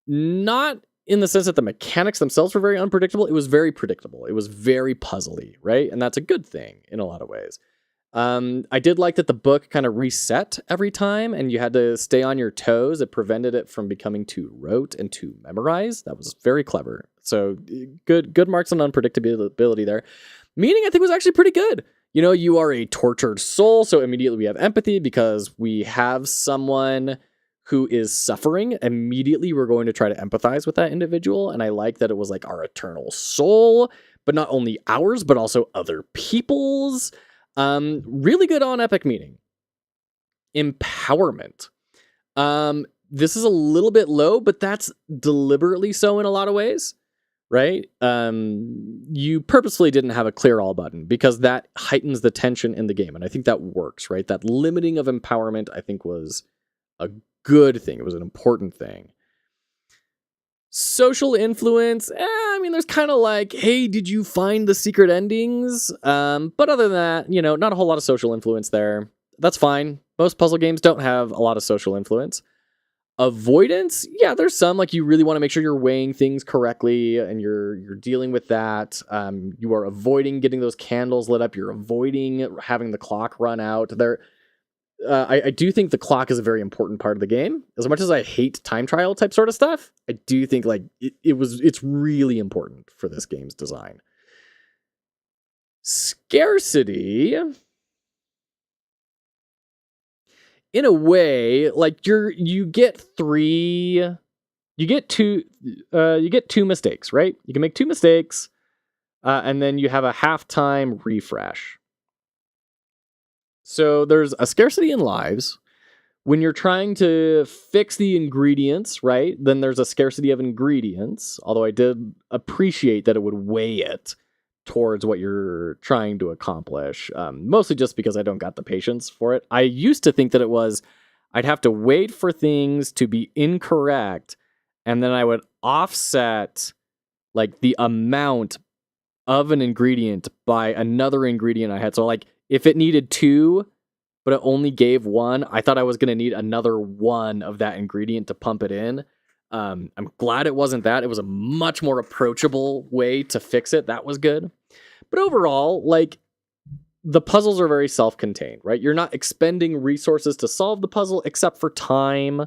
not in the sense that the mechanics themselves were very unpredictable. It was very predictable. It was very puzzly, right? And that's a good thing in a lot of ways. I did like that the book kind of reset every time and you had to stay on your toes. It prevented it from becoming too rote and too memorized. That was very clever. So good marks on unpredictability there. Meaning, I think, was actually pretty good. You know, you are a tortured soul, so immediately we have empathy because we have someone who is suffering. Immediately we're going to try to empathize with that individual. And I like that it was like our eternal soul, but not only ours, but also other people's. Really good on epic meaning. Empowerment. This is a little bit low, but that's deliberately so in a lot of ways, right? You purposefully didn't have a clear all button because that heightens the tension in the game. And I think that works, right? That limiting of empowerment, I think, was a good thing. It was an important thing. Social influence, I mean, there's kind of like, hey, did you find the secret endings? But other than that, you know, not a whole lot of social influence there. That's fine. Most puzzle games don't have a lot of social influence. Avoidance, yeah, there's some, like you really want to make sure you're weighing things correctly and you're dealing with that. You are avoiding getting those candles lit up. You're avoiding having the clock run out. I do think the clock is a very important part of the game. As much as I hate time trial type sort of stuff, I do think like it's really important for this game's design. Scarcity, in a way, like you get two mistakes, right? You can make two mistakes, and then you have a halftime refresh. So there's a scarcity in lives. When you're trying to fix the ingredients, right, then there's a scarcity of ingredients, although I did appreciate that it would weigh it towards what you're trying to accomplish, mostly just because I don't got the patience for it. I used to think that I'd have to wait for things to be incorrect, and then I would offset like the amount of an ingredient by another ingredient I had. So like, if it needed 2, but it only gave 1, I thought I was going to need another 1 of that ingredient to pump it in. I'm glad it wasn't that. It was a much more approachable way to fix it. That was good. But overall, like, the puzzles are very self-contained, right? You're not expending resources to solve the puzzle except for time.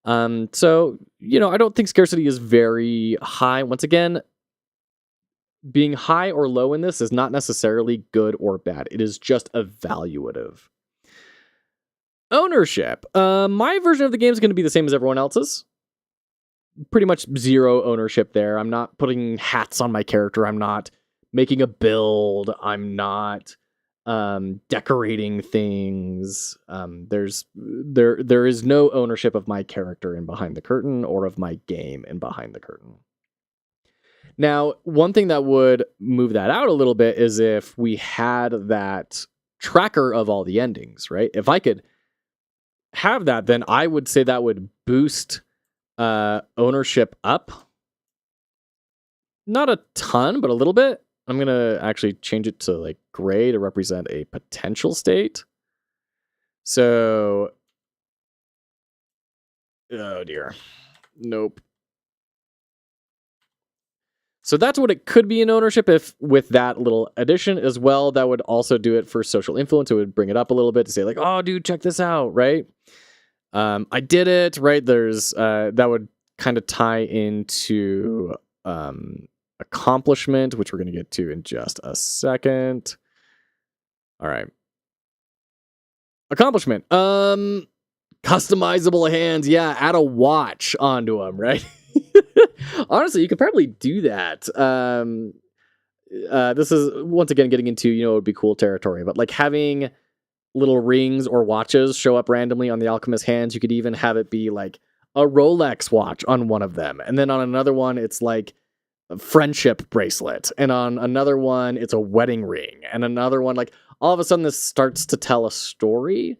So, you know, I don't think scarcity is very high. Once again, being high or low in this is not necessarily good or bad. It is just evaluative. Ownership. My version of the game is going to be the same as everyone else's. Pretty much 0 ownership there. I'm not putting hats on my character. I'm not making a build. I'm not decorating things. There is no ownership of my character in Behind the Curtain or of my game in Behind the Curtain. Now, one thing that would move that out a little bit is if we had that tracker of all the endings, right? If I could have that, then I would say that would boost ownership up. Not a ton, but a little bit. I'm going to actually change it to like gray to represent a potential state. So, oh dear. Nope. So that's what it could be in ownership if with that little addition as well. That would also do it for social influence. It would bring it up a little bit to say like, oh, dude, check this out, right? I did it, right? There's that would kind of tie into accomplishment, which we're going to get to in just a second. All right. Accomplishment. Customizable hands. Yeah, add a watch onto them, right? Honestly, you could probably do that. This is once again getting into, it would be cool territory, but like having little rings or watches show up randomly on the alchemist's hands. You could even have it be like a Rolex watch on one of them. And then on another one, it's like a friendship bracelet. And on another one, it's a wedding ring. And another one, like all of a sudden this starts to tell a story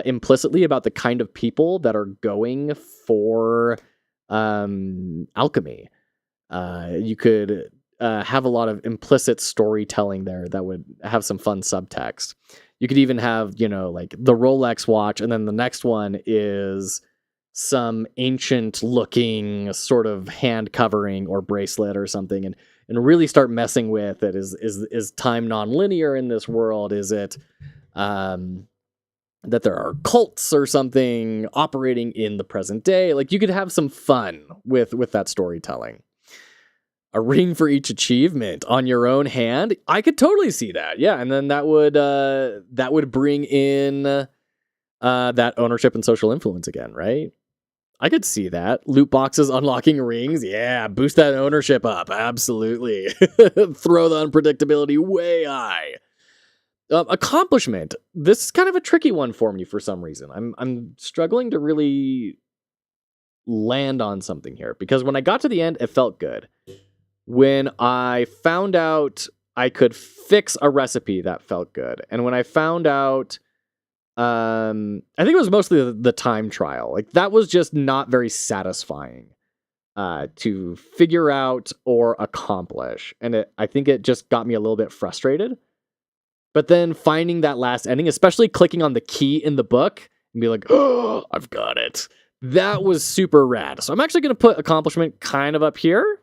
implicitly about the kind of people that are going for alchemy. You could have a lot of implicit storytelling there that would have some fun subtext. You could even have, like the Rolex watch, and then the next one is some ancient looking sort of hand covering or bracelet or something, and really start messing with it. Is time nonlinear in this world? Is it that there are cults or something operating in the present day? Like, you could have some fun with that storytelling. A ring for each achievement on your own hand. I could totally see that. Yeah. And then that would bring in that ownership and social influence again, right? I could see that. Loot boxes unlocking rings. Yeah. Boost that ownership up. Absolutely. Throw the unpredictability way high. Accomplishment. This is kind of a tricky one for me for some reason. I'm struggling to really land on something here, because when I got to the end, it felt good. When I found out I could fix a recipe, that felt good. And when I found out, I think it was mostly the time trial. Like, that was just not very satisfying to figure out or accomplish. And I think it just got me a little bit frustrated. But then finding that last ending, especially clicking on the key in the book and be like, oh, I've got it. That was super rad. So I'm actually going to put accomplishment kind of up here.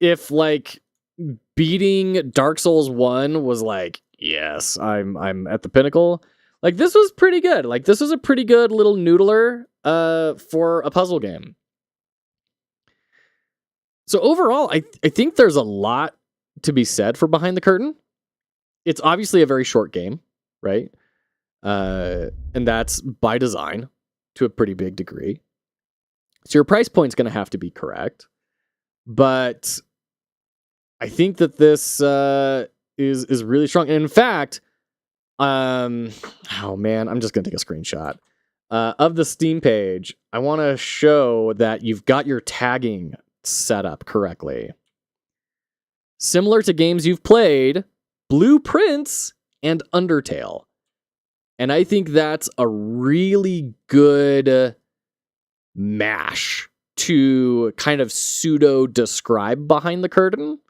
If like beating Dark Souls 1 was like, yes, I'm at the pinnacle. Like, this was pretty good. Like, this was a pretty good little noodler for a puzzle game. So overall, I think there's a lot to be said for Behind the Curtain. It's obviously a very short game, right? And that's by design to a pretty big degree. So your price point's going to have to be correct. But I think that this is really strong. And in fact, oh man, I'm just going to take a screenshot of the Steam page. I want to show that you've got your tagging set up correctly. Similar to games you've played, Blueprints and Undertale. And I think that's a really good mash to kind of pseudo describe Behind the Curtain.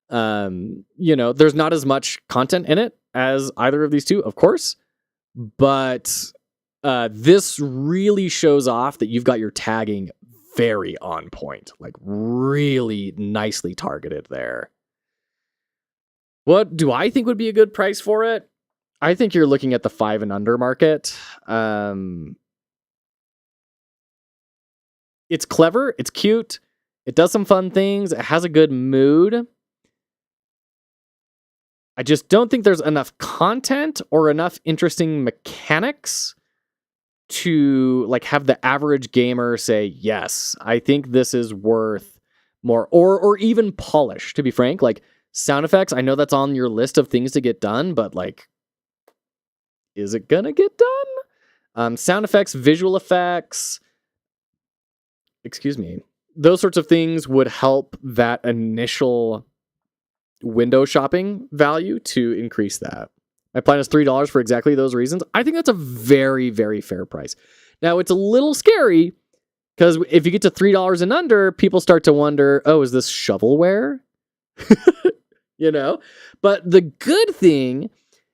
There's not as much content in it as either of these two, of course, but this really shows off that you've got your tagging very on point, like really nicely targeted there. What do I think would be a good price for it? I think you're looking at the 5 and under market. It's clever. It's cute. It does some fun things. It has a good mood. I just don't think there's enough content or enough interesting mechanics to like have the average gamer say, yes, I think this is worth more, or even polish, to be frank. Like, sound effects, I know that's on your list of things to get done, but like, is it gonna get done? Sound effects, visual effects, those sorts of things would help that initial window shopping value to increase that. My plan is $3 for exactly those reasons. I think that's a very, very fair price. Now, it's a little scary because if you get to $3 and under, people start to wonder, oh, is this shovelware? But the good thing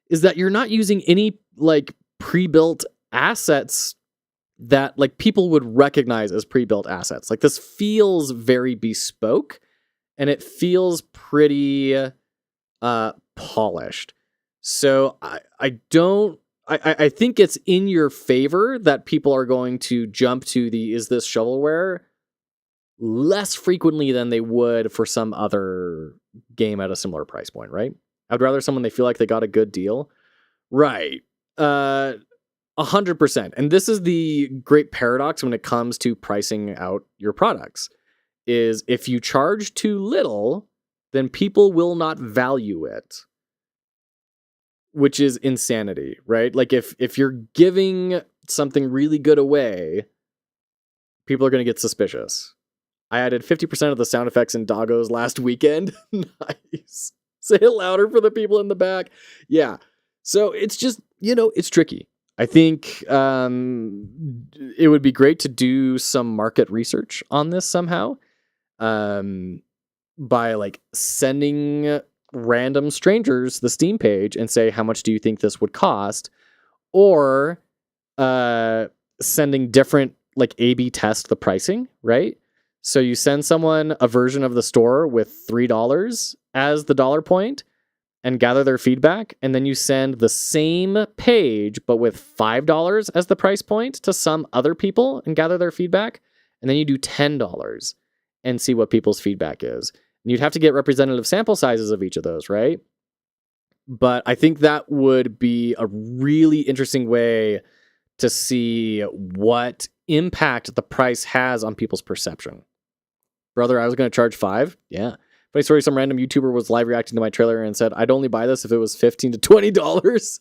is that you're not using any like pre-built assets that like people would recognize as pre-built assets. Like, this feels very bespoke and it feels pretty polished. So I think it's in your favor that people are going to jump to is this shovelware less frequently than they would for some other game at a similar price point, right? I'd rather someone they feel like they got a good deal. Right. 100%. And this is the great paradox when it comes to pricing out your products, is if you charge too little, then people will not value it, which is insanity, right? Like, if you're giving something really good away, people are going to get suspicious. I added 50% of the sound effects in Doggos last weekend. Nice. Say it louder for the people in the back. Yeah. So it's just, it's tricky. I think it would be great to do some market research on this somehow, by like sending random strangers the Steam page and say, how much do you think this would cost? Or sending different, like A/B test the pricing, right? So you send someone a version of the store with $3 as the dollar point and gather their feedback. And then you send the same page, but with $5 as the price point to some other people and gather their feedback. And then you do $10 and see what people's feedback is. And you'd have to get representative sample sizes of each of those, right? But I think that would be a really interesting way to see what impact the price has on people's perception. Brother, I was going to charge $5. Yeah. Funny story, some random YouTuber was live reacting to my trailer and said, I'd only buy this if it was $15 to $20.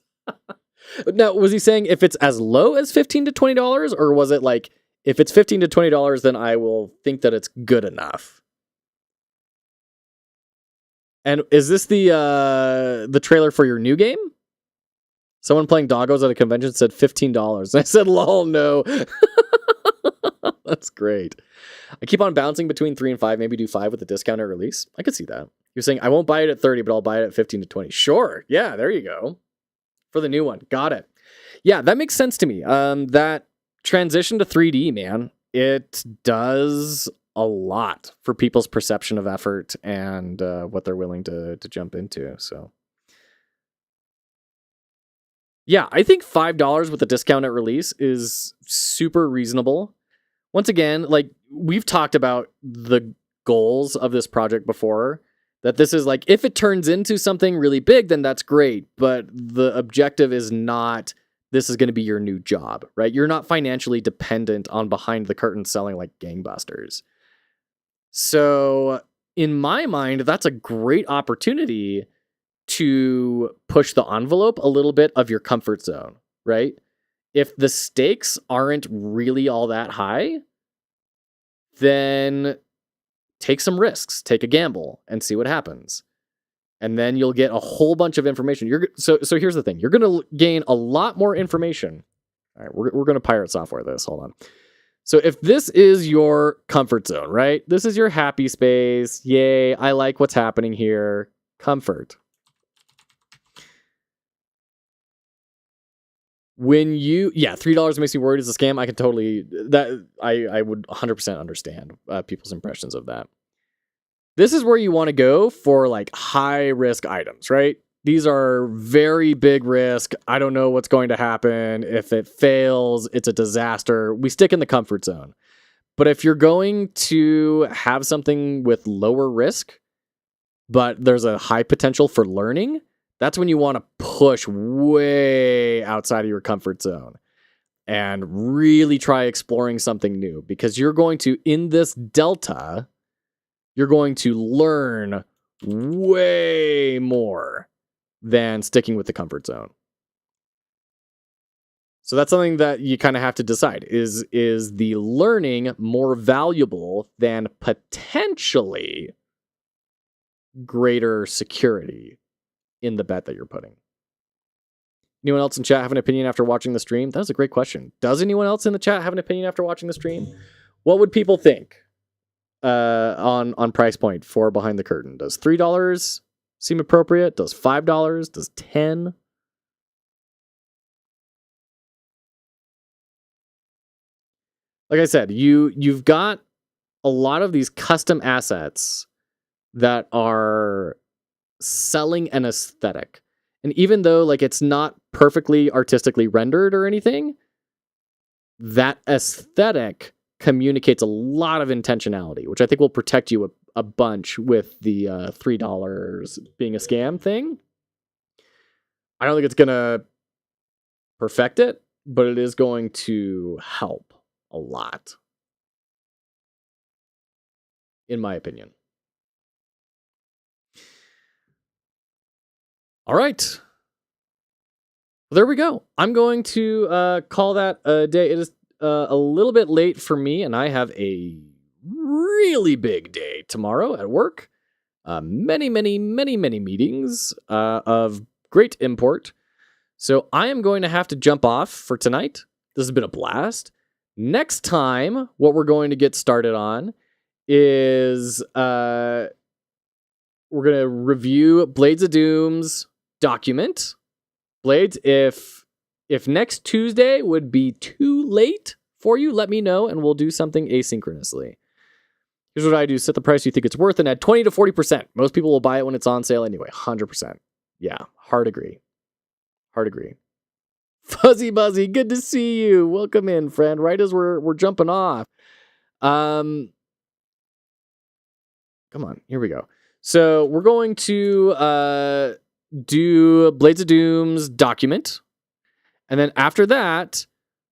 Now, was he saying if it's as low as $15 to $20, or was it like, if it's $15 to $20, then I will think that it's good enough? And is this the trailer for your new game? Someone playing Doggos at a convention said $15. I said, lol, no. That's great. I keep on bouncing between 3 and 5, maybe do 5 with the discount at release. I could see that. You're saying, I won't buy it at 30, but I'll buy it at 15 to 20. Sure. Yeah, there you go. For the new one. Got it. Yeah, that makes sense to me. That transition to 3D, man, it does a lot for people's perception of effort and what they're willing to jump into. So, yeah, I think $5 with a discount at release is super reasonable. Once again, like, we've talked about the goals of this project before, that this is like, if it turns into something really big, then that's great. But the objective is not, this is going to be your new job, right? You're not financially dependent on behind the curtain selling like gangbusters. So in my mind, that's a great opportunity to push the envelope a little bit of your comfort zone, right? If the stakes aren't really all that high, then take some risks, take a gamble, and see what happens. And then you'll get a whole bunch of information. So here's the thing. You're going to gain a lot more information. All right, we're going to pirate software this. Hold on. So if this is your comfort zone, right? This is your happy space. Yay, I like what's happening here. Comfort. $3 makes me worried is a scam. I can totally, I would 100% understand people's impressions of that. This is where you want to go for like high risk items, right? These are very big risk. I don't know what's going to happen. If it fails, it's a disaster. We stick in the comfort zone. But if you're going to have something with lower risk, but there's a high potential for learning, that's when you want to push way outside of your comfort zone and really try exploring something new, because you're going to, in this delta, you're going to learn way more than sticking with the comfort zone. So that's something that you kind of have to decide. Is the learning more valuable than potentially greater security in the bet that you're putting? Anyone else in chat have an opinion after watching the stream? That was a great question. Does anyone else in the chat have an opinion after watching the stream? What would people think on price point for Behind the Curtain? Does $3 seem appropriate? Does $5? Does $10? Like I said, you've got a lot of these custom assets that are selling an aesthetic. And even though like it's not perfectly artistically rendered or anything, that aesthetic communicates a lot of intentionality, which I think will protect you a bunch with the $3 being a scam thing. I don't think it's going to perfect it, but it is going to help a lot, in my opinion. All right. Well, there we go. I'm going to call that a day. It is a little bit late for me, and I have a really big day tomorrow at work. many meetings of great import. So I am going to have to jump off for tonight. This has been a blast. Next time, what we're going to get started on is we're going to review Blades of Doom's document. Blades, if next Tuesday would be too late for you, let me know and we'll do something asynchronously. Here's what I do. Set the price you think it's worth and add 20 to 40%. Most people will buy it when it's on sale anyway. 100%. Yeah, hard agree. Fuzzy Buzzy, good to see you. Welcome in, friend. Right as we're jumping off. Come on, here we go. So we're going to do Blades of Doom's document. And then after that,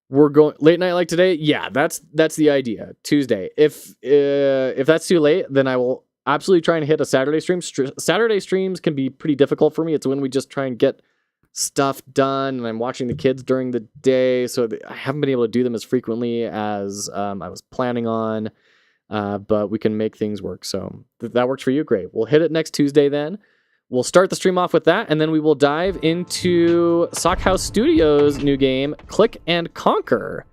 we're going late night like today. Yeah, that's the idea. Tuesday. If that's too late, then I will absolutely try and hit a Saturday stream. Saturday streams can be pretty difficult for me. It's when we just try and get stuff done, and I'm watching the kids during the day, so I haven't been able to do them as frequently as I was planning on. But we can make things work. So if that works for you, great. We'll hit it next Tuesday then. We'll start the stream off with that, and then we will dive into Sockhouse Studios' new game, Click and Conquer,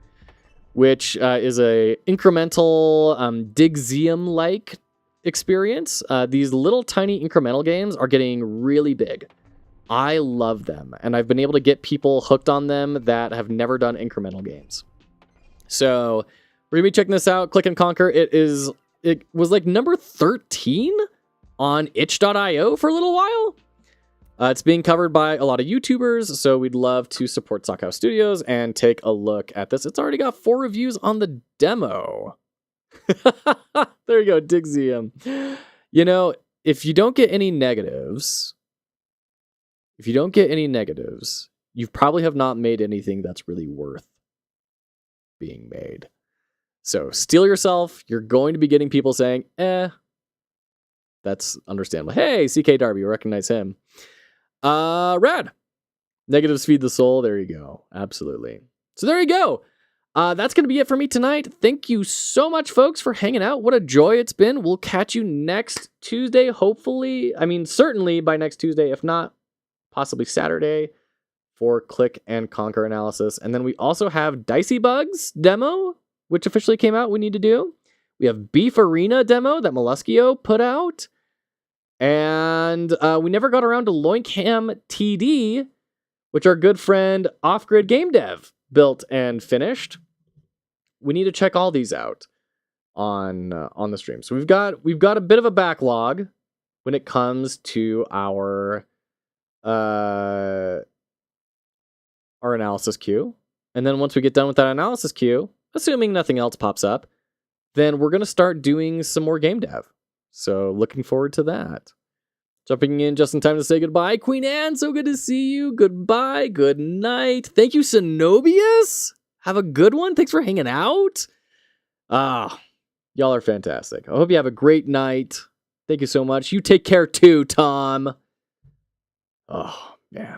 which is a incremental Digseum-like experience. These little tiny incremental games are getting really big. I love them, and I've been able to get people hooked on them that have never done incremental games. So we're going to be checking this out, Click and Conquer. It was like number 13 on itch.io for a little while. It's being covered by a lot of YouTubers, so we'd love to support Sockhouse Studios and take a look at this. It's already got 4 reviews on the demo. There you go, Digseum. You know, if you don't get any negatives, you probably have not made anything that's really worth being made. So steel yourself. You're going to be getting people saying, that's understandable. Hey, CK Darby, you recognize him. Rad. Negatives feed the soul. There you go. Absolutely. So there you go. That's going to be it for me tonight. Thank you so much, folks, for hanging out. What a joy it's been. We'll catch you next Tuesday, hopefully. I mean, certainly by next Tuesday, if not, possibly Saturday for Click and Conquer analysis. And then we also have Dicey Bugs demo, which officially came out, we need to do. We have Beef Arena demo that Molluskio put out. And we never got around to Loinkham TD, which our good friend Off Grid Game Dev built and finished. We need to check all these out on the stream. So we've got a bit of a backlog when it comes to our analysis queue. And then once we get done with that analysis queue, assuming nothing else pops up, then we're going to start doing some more game dev. So looking forward to that. Jumping in just in time to say goodbye. Queen Anne, so good to see you. Goodbye. Good night. Thank you, Cenobius. Have a good one. Thanks for hanging out. Y'all are fantastic. I hope you have a great night. Thank you so much. You take care too, Tom. Oh, man.